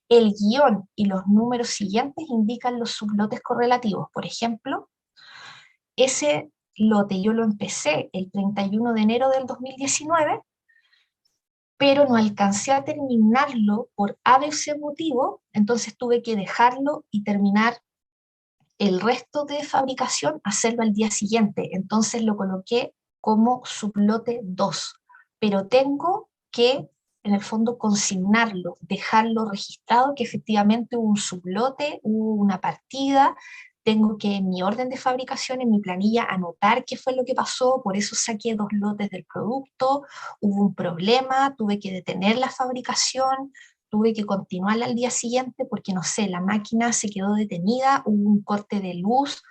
[SPEAKER 1] El guión y los números siguientes indican los sublotes correlativos. Por ejemplo, ese lote yo lo empecé el 31 de enero del 2019, pero no alcancé a terminarlo por A, B, C motivo, entonces tuve que dejarlo y terminar el resto de fabricación, hacerlo al día siguiente. Entonces lo coloqué como sublote 2, pero tengo que, en el fondo, consignarlo, dejarlo registrado, que efectivamente hubo un sublote, hubo una partida, tengo que en mi orden de fabricación, en mi planilla, anotar qué fue lo que pasó, por eso saqué 2 lotes del producto, hubo un problema, tuve que detener la fabricación, tuve que continuar al día siguiente porque, no sé, la máquina se quedó detenida, hubo un corte de luz,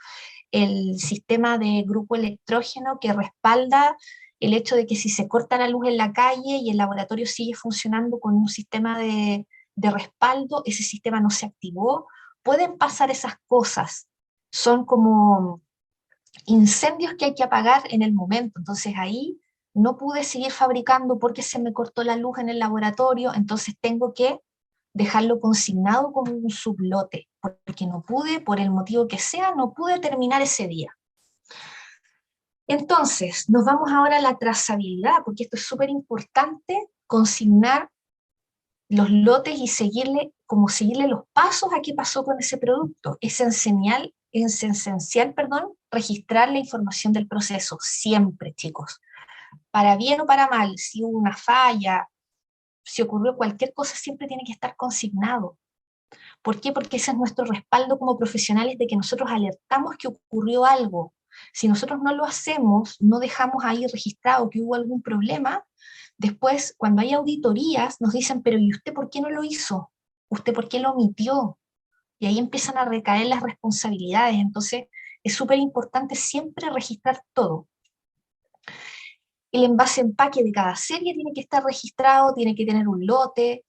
[SPEAKER 1] el sistema de grupo electrógeno que respalda el hecho de que si se corta la luz en la calle y el laboratorio sigue funcionando con un sistema de respaldo, ese sistema no se activó. Pueden pasar esas cosas, son como incendios que hay que apagar en el momento, entonces ahí no pude seguir fabricando porque se me cortó la luz en el laboratorio, entonces tengo que dejarlo consignado como un sublote, porque no pude, por el motivo que sea, no pude terminar ese día. Entonces, nos vamos ahora a la trazabilidad, porque esto es súper importante, consignar los lotes y seguirle los pasos a qué pasó con ese producto. Es esencial, registrar la información del proceso, siempre, chicos. Para bien o para mal, si hubo una falla, si ocurrió cualquier cosa, siempre tiene que estar consignado. ¿Por qué? Porque ese es nuestro respaldo como profesionales de que nosotros alertamos que ocurrió algo. Si nosotros no lo hacemos, no dejamos ahí registrado que hubo algún problema, después cuando hay auditorías nos dicen, pero ¿y usted por qué no lo hizo? ¿Usted por qué lo omitió? Y ahí empiezan a recaer las responsabilidades. Entonces es súper importante siempre registrar todo. El envase empaque de cada serie tiene que estar registrado, tiene que tener un lote,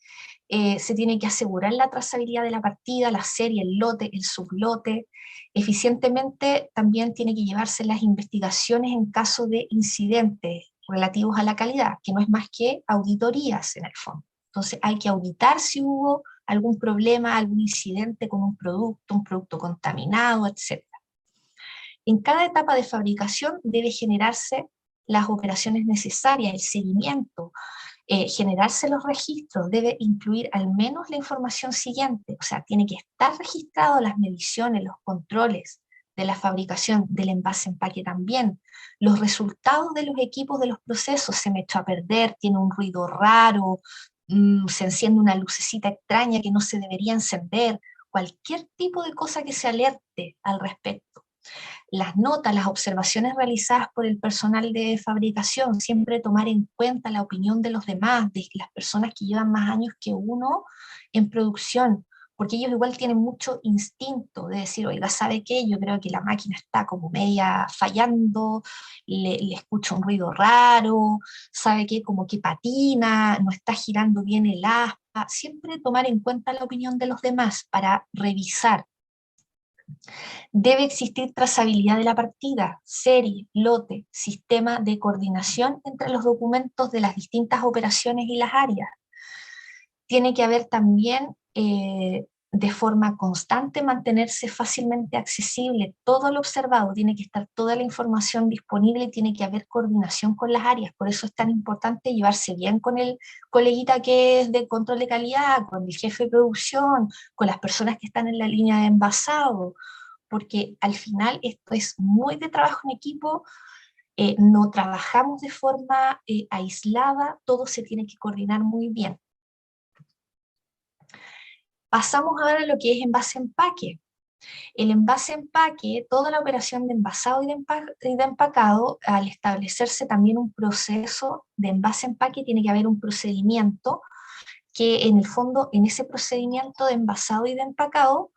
[SPEAKER 1] se tiene que asegurar la trazabilidad de la partida, la serie, el lote, el sublote. Eficientemente también tiene que llevarse las investigaciones en caso de incidentes relativos a la calidad, que no es más que auditorías en el fondo. Entonces hay que auditar si hubo algún problema, algún incidente con un producto contaminado, etc. En cada etapa de fabricación debe generarse las operaciones necesarias, el seguimiento, generarse los registros, debe incluir al menos la información siguiente, o sea, tiene que estar registrado las mediciones, los controles de la fabricación, del envase empaque también, los resultados de los equipos de los procesos, se me echó a perder, tiene un ruido raro, se enciende una lucecita extraña que no se debería encender, cualquier tipo de cosa que se alerte al respecto. Las notas, las observaciones realizadas por el personal de fabricación, siempre tomar en cuenta la opinión de los demás, de las personas que llevan más años que uno en producción, porque ellos igual tienen mucho instinto de decir, oiga, ¿sabe qué? Yo creo que la máquina está como media fallando, le escucho un ruido raro, ¿sabe qué? Como que patina, no está girando bien el aspa, siempre tomar en cuenta la opinión de los demás para revisar. Debe existir trazabilidad de la partida, serie, lote, sistema de coordinación entre los documentos de las distintas operaciones y las áreas. Tiene que haber también, de forma constante, mantenerse fácilmente accesible todo lo observado, tiene que estar toda la información disponible y tiene que haber coordinación con las áreas. Por eso es tan importante llevarse bien con el coleguita que es de control de calidad, con el jefe de producción, con las personas que están en la línea de envasado, porque al final esto es muy de trabajo en equipo, no trabajamos de forma aislada, todo se tiene que coordinar muy bien. Pasamos ahora a lo que es envase-empaque. El envase-empaque, toda la operación de envasado y de empacado, al establecerse también un proceso de envase-empaque, tiene que haber un procedimiento que en el fondo, en ese procedimiento de envasado y de empacado,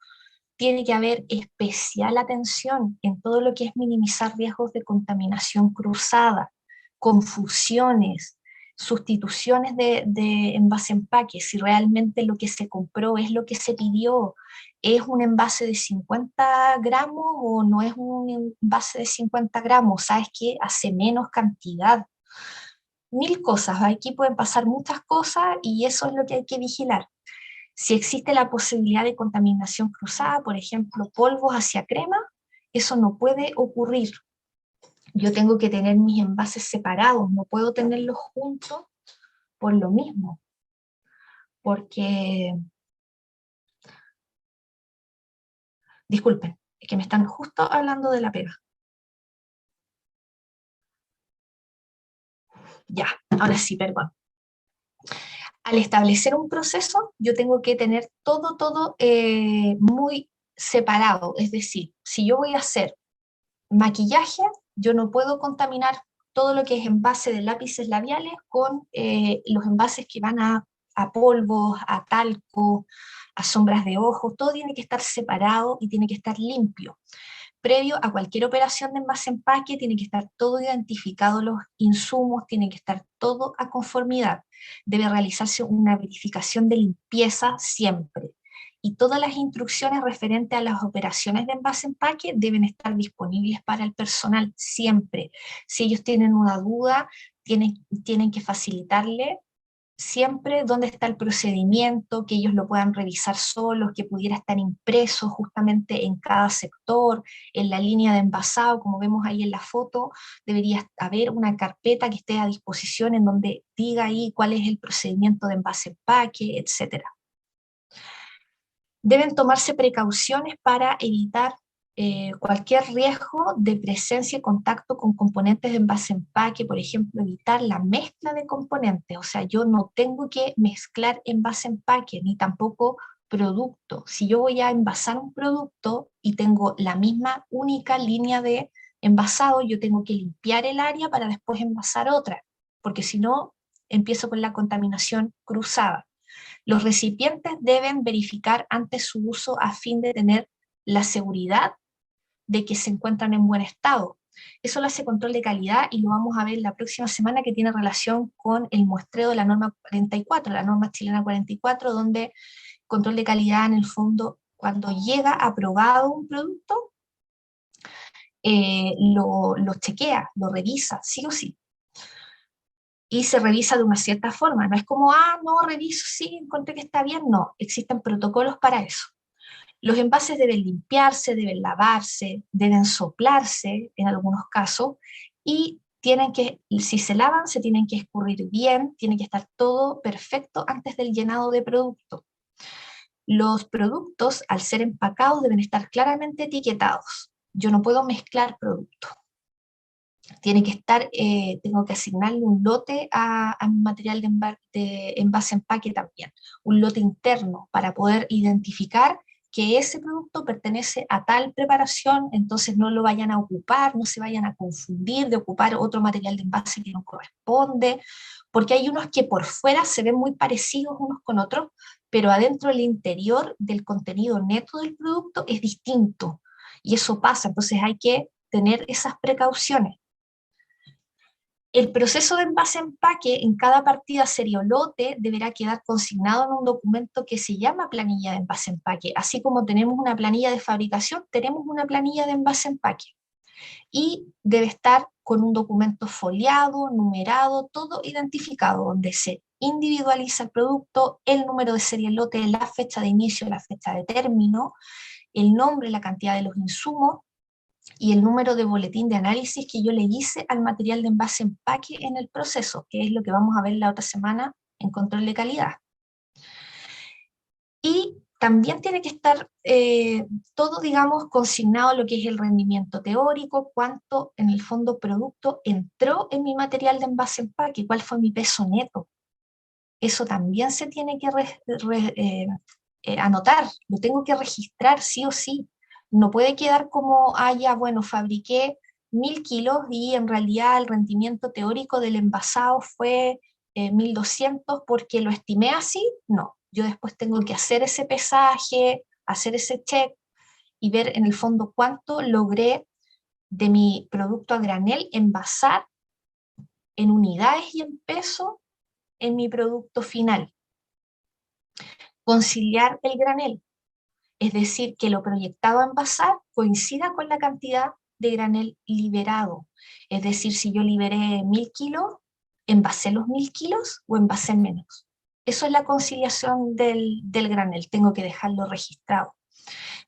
[SPEAKER 1] tiene que haber especial atención en todo lo que es minimizar riesgos de contaminación cruzada, confusiones, sustituciones de envase-empaque, si realmente lo que se compró es lo que se pidió, es un envase de 50 gramos o no es un envase de 50 gramos, sabes que hace menos cantidad. Mil cosas, aquí pueden pasar muchas cosas y eso es lo que hay que vigilar. Si existe la posibilidad de contaminación cruzada, por ejemplo, polvos hacia crema, eso no puede ocurrir. Yo tengo que tener mis envases separados, no puedo tenerlos juntos por lo mismo, porque, disculpen, es que me están justo hablando de la pega. Ya, ahora sí, perdón. Al establecer un proceso, yo tengo que tener todo muy separado, es decir, si yo voy a hacer maquillaje, yo no puedo contaminar todo lo que es envase de lápices labiales con los envases que van a polvos, a talco, a sombras de ojos, todo tiene que estar separado y tiene que estar limpio. Previo a cualquier operación de envase-empaque, tiene que estar todo identificado, los insumos, tiene que estar todo a conformidad. Debe realizarse una verificación de limpieza siempre. Y todas las instrucciones referentes a las operaciones de envase-empaque deben estar disponibles para el personal siempre. Si ellos tienen una duda, tienen que facilitarle siempre dónde está el procedimiento, que ellos lo puedan revisar solos, que pudiera estar impreso justamente en cada sector, en la línea de envasado, como vemos ahí en la foto, debería haber una carpeta que esté a disposición en donde diga ahí cuál es el procedimiento de envase-empaque, etc. Deben tomarse precauciones para evitar cualquier riesgo de presencia y contacto con componentes de envase-empaque, por ejemplo, evitar la mezcla de componentes, o sea, yo no tengo que mezclar envase-empaque, ni tampoco producto. Si yo voy a envasar un producto y tengo la misma única línea de envasado, yo tengo que limpiar el área para después envasar otra, porque si no, empiezo con la contaminación cruzada. Los recipientes deben verificar antes su uso a fin de tener la seguridad de que se encuentran en buen estado. Eso lo hace control de calidad y lo vamos a ver la próxima semana, que tiene relación con el muestreo de la norma 44, la norma chilena 44, donde control de calidad en el fondo, cuando llega aprobado un producto, lo chequea, lo revisa, sí o sí. Y se revisa de una cierta forma, no es como, no, reviso, sí, encontré que está bien, no, existen protocolos para eso. Los envases deben limpiarse, deben lavarse, deben soplarse en algunos casos, y tienen que, si se lavan, se tienen que escurrir bien, tiene que estar todo perfecto antes del llenado de producto. Los productos, al ser empacados, deben estar claramente etiquetados. Yo no puedo mezclar productos. Tiene que estar, tengo que asignarle un lote a mi material de envase-empaque también, un lote interno para poder identificar que ese producto pertenece a tal preparación, entonces no lo vayan a ocupar, no se vayan a confundir de ocupar otro material de envase que no corresponde, porque hay unos que por fuera se ven muy parecidos unos con otros, pero adentro del interior del contenido neto del producto es distinto, y eso pasa, entonces hay que tener esas precauciones. El proceso de envase-empaque en cada partida serie o lote deberá quedar consignado en un documento que se llama planilla de envase-empaque. Así como tenemos una planilla de fabricación, tenemos una planilla de envase-empaque. Y debe estar con un documento foliado, numerado, todo identificado, donde se individualiza el producto, el número de serie lote, la fecha de inicio, la fecha de término, el nombre, la cantidad de los insumos, y el número de boletín de análisis que yo le hice al material de envase-empaque en el proceso, que es lo que vamos a ver la otra semana en control de calidad. Y también tiene que estar todo, digamos, consignado lo que es el rendimiento teórico, cuánto en el fondo producto entró en mi material de envase-empaque, cuál fue mi peso neto. Eso también se tiene que anotar, lo tengo que registrar sí o sí. No puede quedar como, ya, bueno, fabriqué 1000 kilos y en realidad el rendimiento teórico del envasado fue 1200 porque lo estimé así. No, yo después tengo que hacer ese pesaje, hacer ese check y ver en el fondo cuánto logré de mi producto a granel envasar en unidades y en peso en mi producto final. Conciliar el granel, es decir, que lo proyectado a envasar coincida con la cantidad de granel liberado. Es decir, si yo liberé 1000 kilos, ¿envasé los 1000 kilos o envasé menos? Eso es la conciliación del granel, tengo que dejarlo registrado.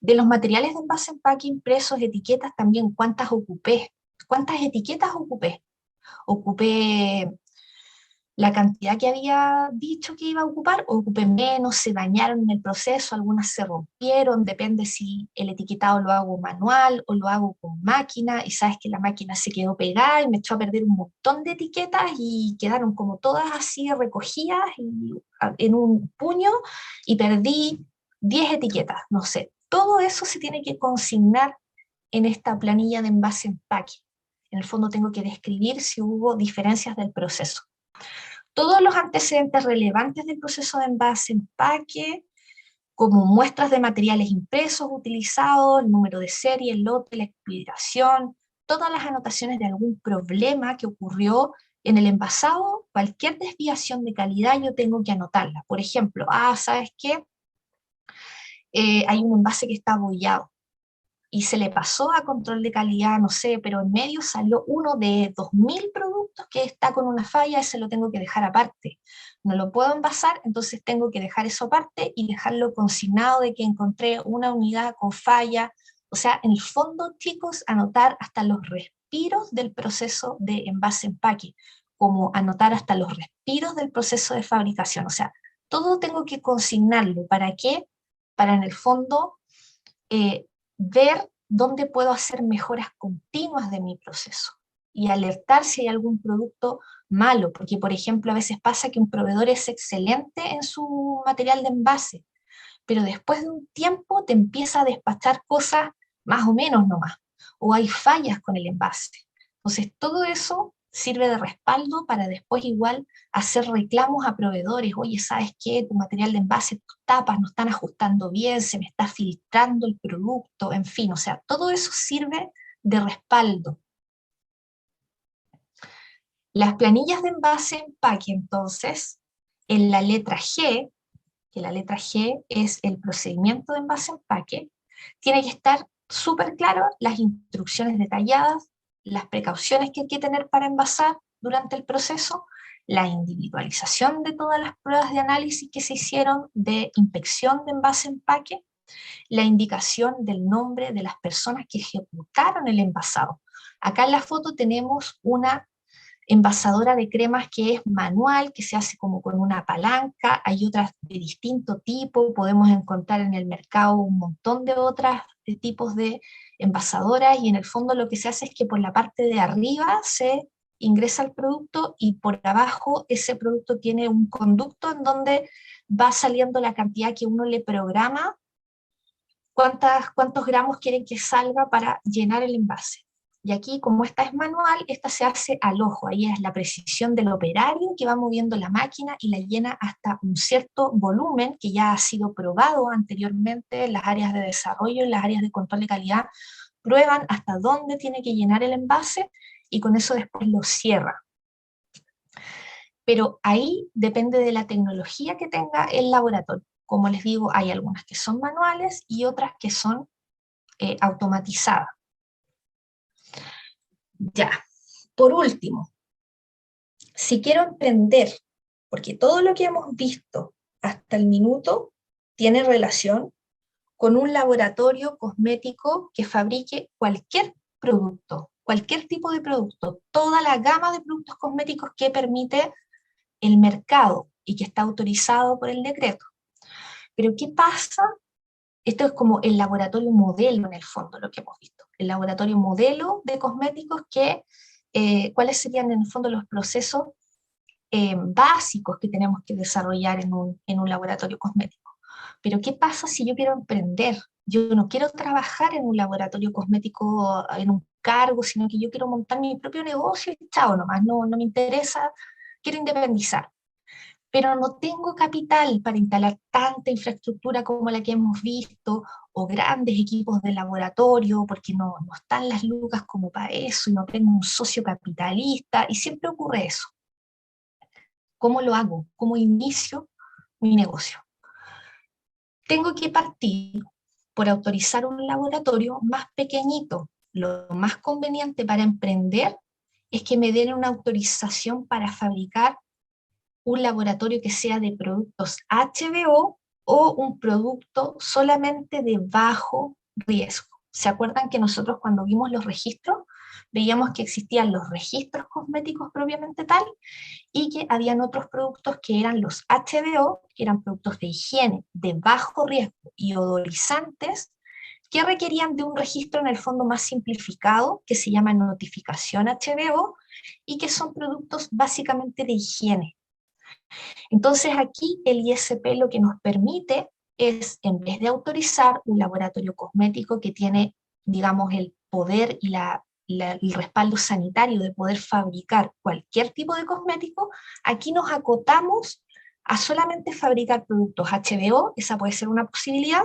[SPEAKER 1] De los materiales de envase, empaque, impresos, etiquetas también, ¿cuántas ocupé? ¿Cuántas etiquetas ocupé? Ocupé la cantidad que había dicho que iba a ocupar, o ocupé menos, se dañaron en el proceso, algunas se rompieron, depende si el etiquetado lo hago manual o lo hago con máquina, y sabes que la máquina se quedó pegada y me echó a perder un montón de etiquetas y quedaron como todas así recogidas en un puño y perdí 10 etiquetas, no sé. Todo eso se tiene que consignar en esta planilla de envase-empaque. En el fondo tengo que describir si hubo diferencias del proceso. Todos los antecedentes relevantes del proceso de envase-empaque, como muestras de materiales impresos utilizados, el número de serie, el lote, la expiración, todas las anotaciones de algún problema que ocurrió en el envasado, cualquier desviación de calidad yo tengo que anotarla. Por ejemplo, ¿sabes qué? Hay un envase que está abollado y se le pasó a control de calidad, no sé, pero en medio salió uno de 2000 productos que está con una falla, ese lo tengo que dejar aparte. No lo puedo envasar, entonces tengo que dejar eso aparte y dejarlo consignado de que encontré una unidad con falla. O sea, en el fondo, chicos, anotar hasta los respiros del proceso de envase-empaque, como anotar hasta los respiros del proceso de fabricación. O sea, todo tengo que consignarlo. ¿Para qué? Para en el fondo ver dónde puedo hacer mejoras continuas de mi proceso y alertar si hay algún producto malo, porque por ejemplo a veces pasa que un proveedor es excelente en su material de envase, pero después de un tiempo te empieza a despachar cosas más o menos nomás, o hay fallas con el envase. Entonces todo eso sirve de respaldo para después igual hacer reclamos a proveedores. Oye, ¿sabes qué? Tu material de envase, tus tapas no están ajustando bien, se me está filtrando el producto, en fin, o sea, todo eso sirve de respaldo. Las planillas de envase-empaque, entonces, en la letra G, que la letra G es el procedimiento de envase-empaque, tiene que estar súper claro las instrucciones detalladas, las precauciones que hay que tener para envasar durante el proceso, la individualización de todas las pruebas de análisis que se hicieron de inspección de envase-empaque, la indicación del nombre de las personas que ejecutaron el envasado. Acá en la foto tenemos una envasadora de cremas que es manual, que se hace como con una palanca, hay otras de distinto tipo, podemos encontrar en el mercado un montón de otros tipos de envasadoras, y en el fondo lo que se hace es que por la parte de arriba se ingresa el producto y por abajo ese producto tiene un conducto en donde va saliendo la cantidad que uno le programa, cuántos gramos quieren que salga para llenar el envase. Y aquí, como esta es manual, esta se hace al ojo, ahí es la precisión del operario que va moviendo la máquina y la llena hasta un cierto volumen que ya ha sido probado anteriormente en las áreas de desarrollo, en las áreas de control de calidad, prueban hasta dónde tiene que llenar el envase y con eso después lo cierra. Pero ahí depende de la tecnología que tenga el laboratorio. Como les digo, hay algunas que son manuales y otras que son automatizadas. Ya, por último, si quiero emprender, porque todo lo que hemos visto hasta el minuto tiene relación con un laboratorio cosmético que fabrique cualquier producto, cualquier tipo de producto, toda la gama de productos cosméticos que permite el mercado y que está autorizado por el decreto. Pero ¿qué pasa? Esto es como el laboratorio modelo en el fondo, lo que hemos visto. El laboratorio modelo de cosméticos que, ¿cuáles serían en el fondo los procesos básicos que tenemos que desarrollar en un laboratorio cosmético? Pero ¿qué pasa si yo quiero emprender? Yo no quiero trabajar en un laboratorio cosmético en un cargo, sino que yo quiero montar mi propio negocio y chao nomás, no me interesa, quiero independizar, pero no tengo capital para instalar tanta infraestructura como la que hemos visto, o grandes equipos de laboratorio, porque no están las lucas como para eso, y no tengo un socio capitalista, y siempre ocurre eso. ¿Cómo lo hago? ¿Cómo inicio mi negocio? Tengo que partir por autorizar un laboratorio más pequeñito. Lo más conveniente para emprender es que me den una autorización para fabricar un laboratorio que sea de productos HBO o un producto solamente de bajo riesgo. ¿Se acuerdan que nosotros cuando vimos los registros, veíamos que existían los registros cosméticos propiamente tal y que habían otros productos que eran los HBO, que eran productos de higiene de bajo riesgo y odorizantes, que requerían de un registro en el fondo más simplificado, que se llama notificación HBO, y que son productos básicamente de higiene. Entonces aquí el ISP lo que nos permite es, en vez de autorizar un laboratorio cosmético que tiene, digamos, el poder y el respaldo sanitario de poder fabricar cualquier tipo de cosmético, aquí nos acotamos a solamente fabricar productos HBO, esa puede ser una posibilidad,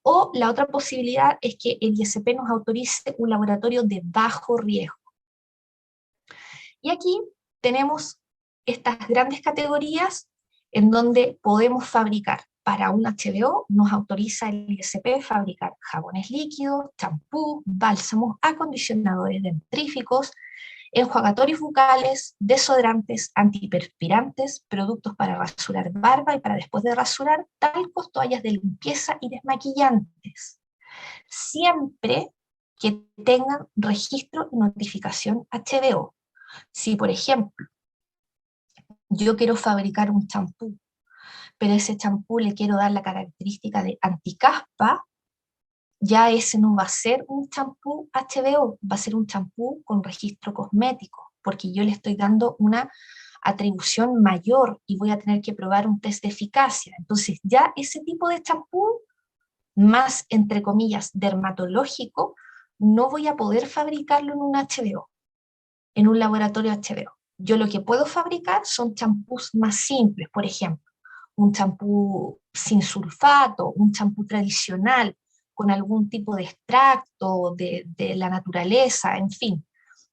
[SPEAKER 1] o la otra posibilidad es que el ISP nos autorice un laboratorio de bajo riesgo. Y aquí tenemos estas grandes categorías en donde podemos fabricar. Para un HBO nos autoriza el ISP fabricar jabones líquidos, champú, bálsamos, acondicionadores dentríficos, enjuagatorios bucales, desodorantes, antiperspirantes, productos para rasurar barba y para después de rasurar, talcos, toallas de limpieza y desmaquillantes. Siempre que tengan registro y notificación HBO. Si, por ejemplo, yo quiero fabricar un champú, pero ese champú le quiero dar la característica de anticaspa, ya ese no va a ser un champú HBO, va a ser un champú con registro cosmético, porque yo le estoy dando una atribución mayor y voy a tener que probar un test de eficacia. Entonces ya ese tipo de champú, más entre comillas dermatológico, no voy a poder fabricarlo en un HBO, en un laboratorio HBO. Yo lo que puedo fabricar son champús más simples, por ejemplo, un champú sin sulfato, un champú tradicional, con algún tipo de extracto de la naturaleza, en fin.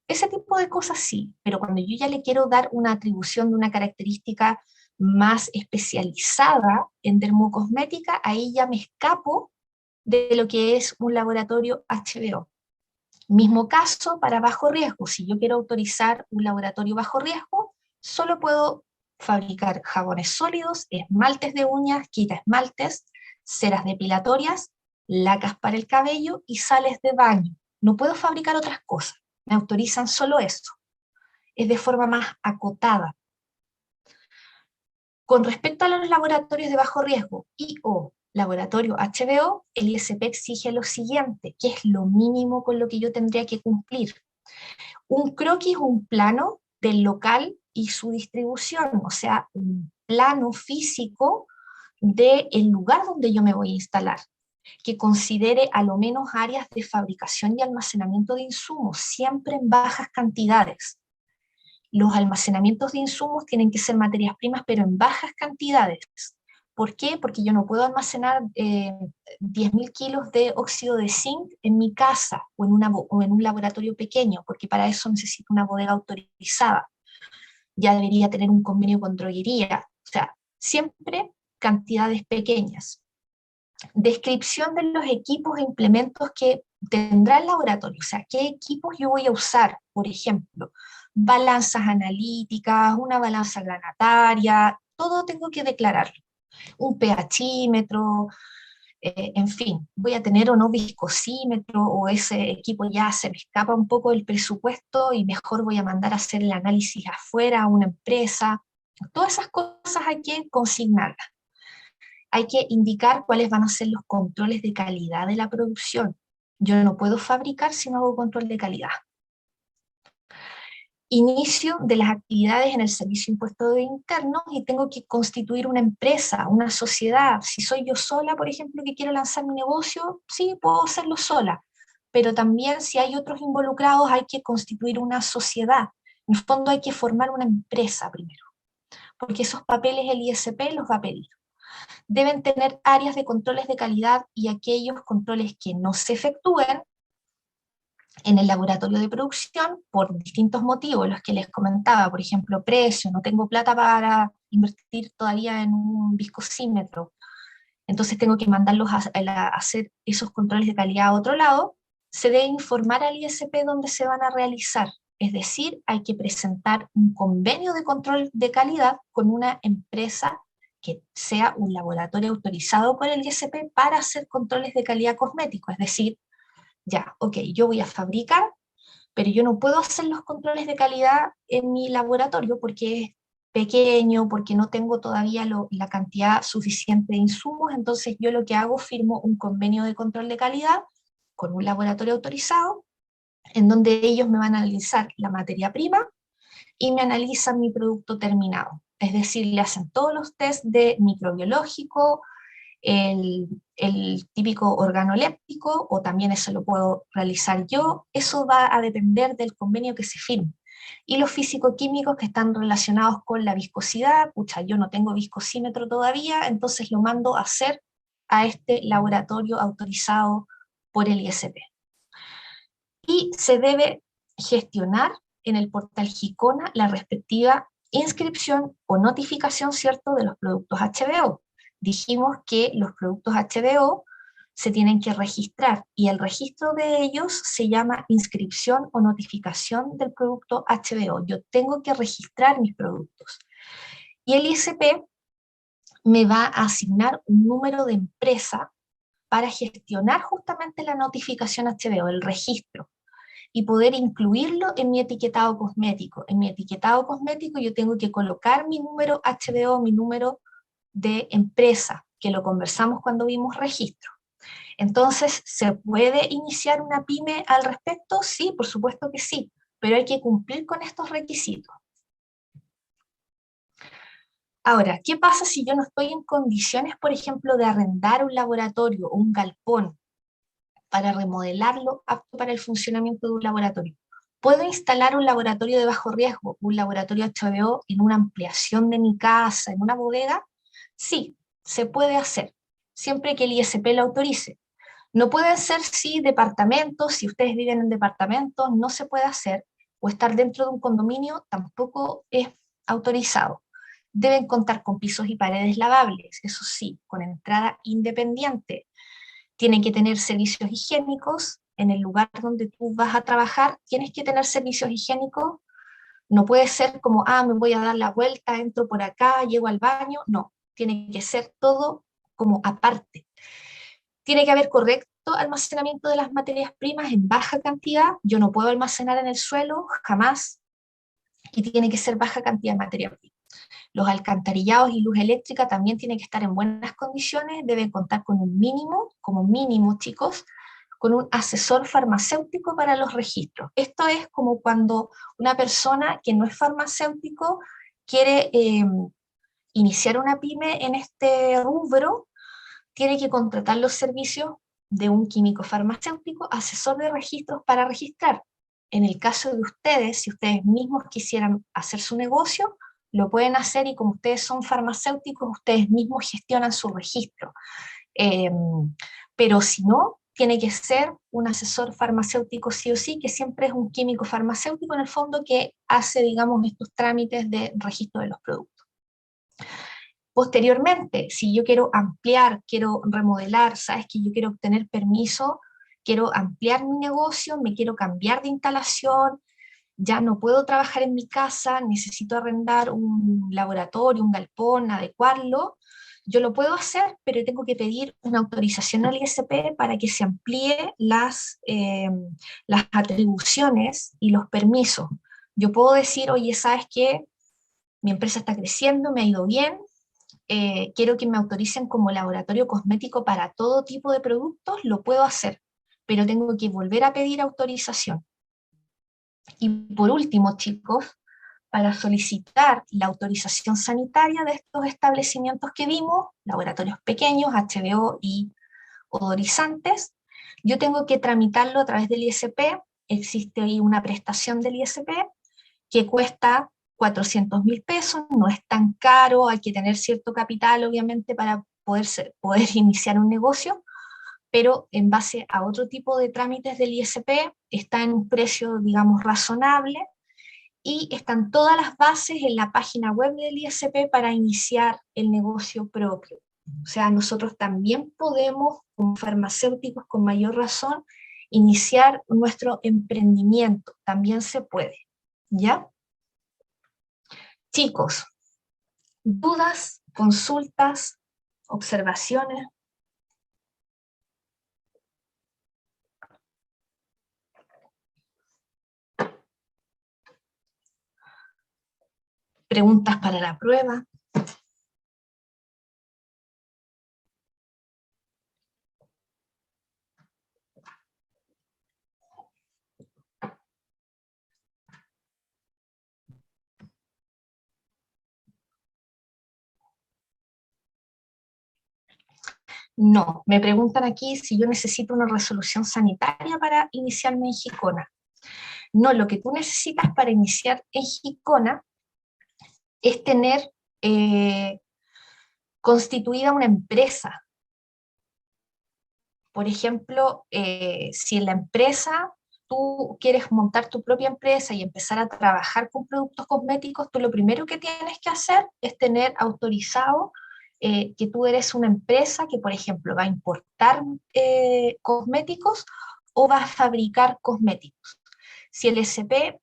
[SPEAKER 1] Ese tipo de cosas sí, pero cuando yo ya le quiero dar una atribución de una característica más especializada en dermocosmética, ahí ya me escapo de lo que es un laboratorio HBO. Mismo caso para bajo riesgo. Si yo quiero autorizar un laboratorio bajo riesgo, solo puedo fabricar jabones sólidos, esmaltes de uñas, quita esmaltes, ceras depilatorias, lacas para el cabello y sales de baño. No puedo fabricar otras cosas. Me autorizan solo eso. Es de forma más acotada. Con respecto a los laboratorios de bajo riesgo y o laboratorio HBO, el ISP exige lo siguiente, que es lo mínimo con lo que yo tendría que cumplir. Un croquis, un plano del local y su distribución, o sea, un plano físico del lugar donde yo me voy a instalar, que considere a lo menos áreas de fabricación y almacenamiento de insumos, siempre en bajas cantidades. Los almacenamientos de insumos tienen que ser materias primas, pero en bajas cantidades. ¿Por qué? Porque yo no puedo almacenar 10.000 kilos de óxido de zinc en mi casa o en un laboratorio pequeño, porque para eso necesito una bodega autorizada. Ya debería tener un convenio con droguería. O sea, siempre cantidades pequeñas. Descripción de los equipos e implementos que tendrá el laboratorio. O sea, qué equipos yo voy a usar, por ejemplo, balanzas analíticas, una balanza granataria, todo tengo que declararlo. Un pHímetro, en fin, voy a tener o no viscosímetro, o ese equipo ya se me escapa un poco del presupuesto y mejor voy a mandar a hacer el análisis afuera a una empresa. Todas esas cosas hay que consignarlas. Hay que indicar cuáles van a ser los controles de calidad de la producción. Yo no puedo fabricar si no hago control de calidad. Inicio de las actividades en el Servicio de Impuestos Internos y tengo que constituir una empresa, una sociedad. Si soy yo sola, por ejemplo, que quiero lanzar mi negocio, sí, puedo hacerlo sola. Pero también si hay otros involucrados hay que constituir una sociedad. En el fondo hay que formar una empresa primero, porque esos papeles el ISP los va a pedir. Deben tener áreas de controles de calidad y aquellos controles que no se efectúen en el laboratorio de producción, por distintos motivos, los que les comentaba, por ejemplo, precio, no tengo plata para invertir todavía en un viscosímetro, entonces tengo que mandarlos a hacer esos controles de calidad a otro lado, se debe informar al ISP dónde se van a realizar. Es decir, hay que presentar un convenio de control de calidad con una empresa que sea un laboratorio autorizado por el ISP para hacer controles de calidad cosméticos. Es decir, ya, ok, yo voy a fabricar, pero yo no puedo hacer los controles de calidad en mi laboratorio porque es pequeño, porque no tengo todavía la cantidad suficiente de insumos, entonces yo lo que hago, firmo un convenio de control de calidad con un laboratorio autorizado, en donde ellos me van a analizar la materia prima y me analizan mi producto terminado. Es decir, le hacen todos los test de microbiológico, el típico organoléptico, o también eso lo puedo realizar yo, eso va a depender del convenio que se firme. Y los físico-químicos que están relacionados con la viscosidad, pucha, yo no tengo viscosímetro todavía, entonces lo mando a hacer a este laboratorio autorizado por el ISP. Y se debe gestionar en el portal GICONA la respectiva inscripción o notificación, ¿cierto?, de los productos HBO. Dijimos que los productos HBO se tienen que registrar y el registro de ellos se llama inscripción o notificación del producto HBO. Yo tengo que registrar mis productos. Y el ISP me va a asignar un número de empresa para gestionar justamente la notificación HBO, el registro, y poder incluirlo en mi etiquetado cosmético. En mi etiquetado cosmético yo tengo que colocar mi número HBO, mi número de empresa, que lo conversamos cuando vimos registro. Entonces, ¿se puede iniciar una pyme al respecto? Sí, por supuesto que sí, pero hay que cumplir con estos requisitos. Ahora, ¿qué pasa si yo no estoy en condiciones, por ejemplo, de arrendar un laboratorio o un galpón para remodelarlo apto para el funcionamiento de un laboratorio? ¿Puedo instalar un laboratorio de bajo riesgo, un laboratorio HBO en una ampliación de mi casa, en una bodega? Sí, se puede hacer, siempre que el ISP lo autorice. No pueden ser, sí, departamentos, si ustedes viven en departamentos, no se puede hacer, o estar dentro de un condominio tampoco es autorizado. Deben contar con pisos y paredes lavables, eso sí, con entrada independiente. Tienen que tener servicios higiénicos en el lugar donde tú vas a trabajar, tienes que tener servicios higiénicos. No puede ser como, me voy a dar la vuelta, entro por acá, llego al baño. No, tiene que ser todo como aparte. Tiene que haber correcto almacenamiento de las materias primas en baja cantidad. Yo no puedo almacenar en el suelo, jamás, y tiene que ser baja cantidad de materia prima. Los alcantarillados y luz eléctrica también tienen que estar en buenas condiciones, deben contar con un mínimo, como mínimo, chicos, con un asesor farmacéutico para los registros. Esto es como cuando una persona que no es farmacéutico quiere iniciar una pyme en este rubro, tiene que contratar los servicios de un químico farmacéutico, asesor de registros para registrar. En el caso de ustedes, si ustedes mismos quisieran hacer su negocio, lo pueden hacer y como ustedes son farmacéuticos, ustedes mismos gestionan su registro. Eh, pero si no, tiene que ser un asesor farmacéutico sí o sí, que siempre es un químico farmacéutico en el fondo que hace, digamos, estos trámites de registro de los productos. Posteriormente, si yo quiero ampliar, quiero remodelar, sabes que yo quiero obtener permiso, quiero ampliar mi negocio, me quiero cambiar de instalación, ya no puedo trabajar en mi casa, necesito arrendar un laboratorio, un galpón, adecuarlo, yo lo puedo hacer, pero tengo que pedir una autorización al ISP para que se amplíe las atribuciones y los permisos. Yo puedo decir, oye, ¿sabes qué? Mi empresa está creciendo, me ha ido bien, quiero que me autoricen como laboratorio cosmético para todo tipo de productos, lo puedo hacer, pero tengo que volver a pedir autorización. Y por último, chicos, para solicitar la autorización sanitaria de estos establecimientos que vimos, laboratorios pequeños, HBO y odorizantes, yo tengo que tramitarlo a través del ISP, existe ahí una prestación del ISP que cuesta 400.000 pesos, no es tan caro, hay que tener cierto capital obviamente para poder iniciar un negocio, pero en base a otro tipo de trámites del ISP, está en un precio, digamos, razonable, y están todas las bases en la página web del ISP para iniciar el negocio propio. O sea, nosotros también podemos, como farmacéuticos con mayor razón, iniciar nuestro emprendimiento, también se puede, ¿ya? Chicos, dudas, consultas, observaciones. Preguntas para la prueba. No, me preguntan aquí si yo necesito una resolución sanitaria para iniciarme en Gicona. No, lo que tú necesitas para iniciar en Gicona es tener constituida una empresa. Por ejemplo, si en la empresa tú quieres montar tu propia empresa y empezar a trabajar con productos cosméticos, tú lo primero que tienes que hacer es tener autorizado que tú eres una empresa que, por ejemplo, va a importar cosméticos o va a fabricar cosméticos. Si el SP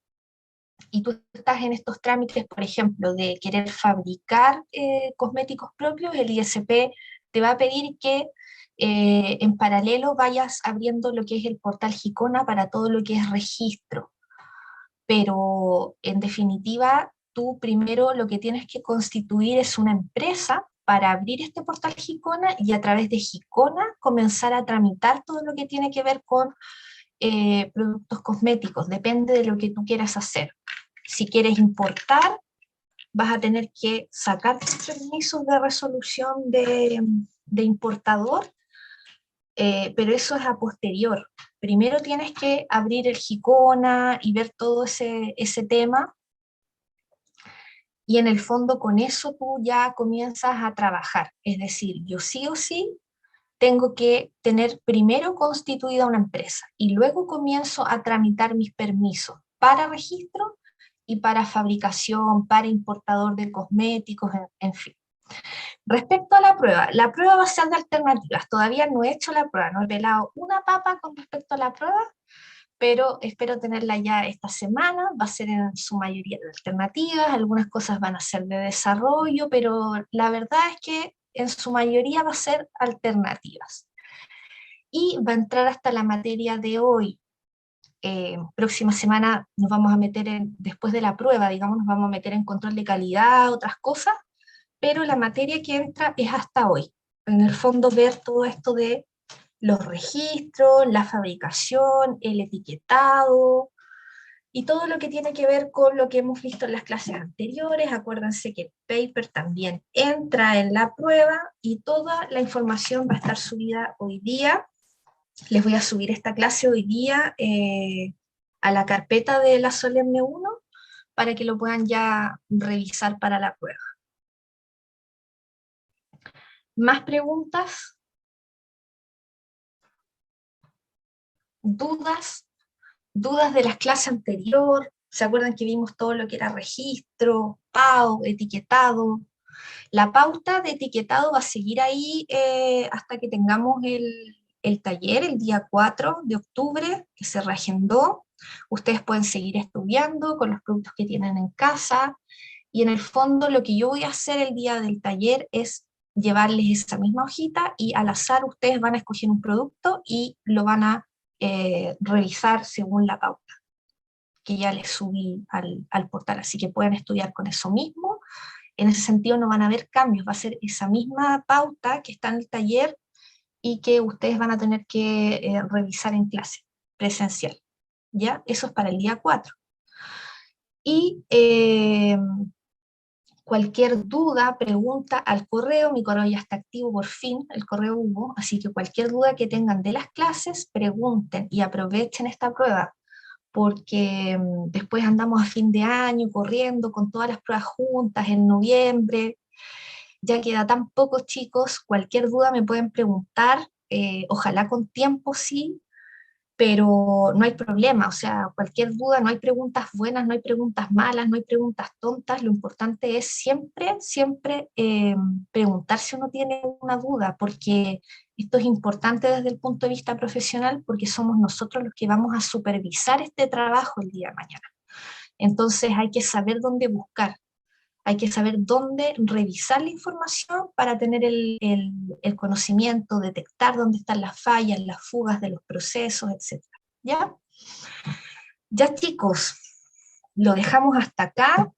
[SPEAKER 1] y tú estás en estos trámites, por ejemplo, de querer fabricar cosméticos propios, el ISP te va a pedir que en paralelo vayas abriendo lo que es el portal Gicona para todo lo que es registro. Pero en definitiva, tú primero lo que tienes que constituir es una empresa para abrir este portal Gicona y a través de Gicona comenzar a tramitar todo lo que tiene que ver con productos cosméticos, depende de lo que tú quieras hacer. Si quieres importar, vas a tener que sacar tus permisos de resolución de importador, pero eso es a posterior. Primero tienes que abrir el Gicona y ver todo ese tema, y en el fondo con eso tú ya comienzas a trabajar. Es decir, yo sí o sí tengo que tener primero constituida una empresa y luego comienzo a tramitar mis permisos para registro y para fabricación, para importador de cosméticos, en fin. Respecto a la prueba va a ser de alternativas. Todavía no he hecho la prueba, no he pelado una papa con respecto a la prueba, pero espero tenerla ya esta semana. Va a ser en su mayoría de alternativas, algunas cosas van a ser de desarrollo, pero la verdad es que en su mayoría va a ser alternativas. Y va a entrar hasta la materia de hoy. Próxima semana nos vamos a meter después de la prueba, digamos, nos vamos a meter en control de calidad, otras cosas, pero la materia que entra es hasta hoy. En el fondo ver todo esto de los registros, la fabricación, el etiquetado y todo lo que tiene que ver con lo que hemos visto en las clases anteriores. Acuérdense que el paper también entra en la prueba y toda la información va a estar subida hoy día. Les voy a subir esta clase hoy día a la carpeta de la Solemne 1 para que lo puedan ya revisar para la prueba. ¿Más preguntas? ¿Dudas? ¿Dudas de las clases anteriores? ¿Se acuerdan que vimos todo lo que era registro, PAO, etiquetado? La pauta de etiquetado va a seguir ahí hasta que tengamos el taller el día 4 de octubre, que se reagendó. Ustedes pueden seguir estudiando con los productos que tienen en casa, y en el fondo lo que yo voy a hacer el día del taller es llevarles esa misma hojita y al azar ustedes van a escoger un producto y lo van a revisar según la pauta que ya les subí al portal, así que pueden estudiar con eso mismo. En ese sentido no van a haber cambios, va a ser esa misma pauta que está en el taller y que ustedes van a tener que revisar en clase presencial, ¿ya? Eso es para el día 4. Y cualquier duda, pregunta al correo, mi correo ya está activo por fin, el correo Hugo, así que cualquier duda que tengan de las clases, pregunten y aprovechen esta prueba, porque después andamos a fin de año corriendo con todas las pruebas juntas en noviembre, ya queda tan poco, chicos. Cualquier duda me pueden preguntar, ojalá con tiempo sí, pero no hay problema, o sea, cualquier duda, no hay preguntas buenas, no hay preguntas malas, no hay preguntas tontas, lo importante es siempre, siempre preguntar si uno tiene una duda, porque esto es importante desde el punto de vista profesional, porque somos nosotros los que vamos a supervisar este trabajo el día de mañana. Entonces hay que saber dónde buscar, hay que saber dónde revisar la información para tener el conocimiento, detectar dónde están las fallas, las fugas de los procesos, etcétera. ¿Ya? Ya chicos, lo dejamos hasta acá.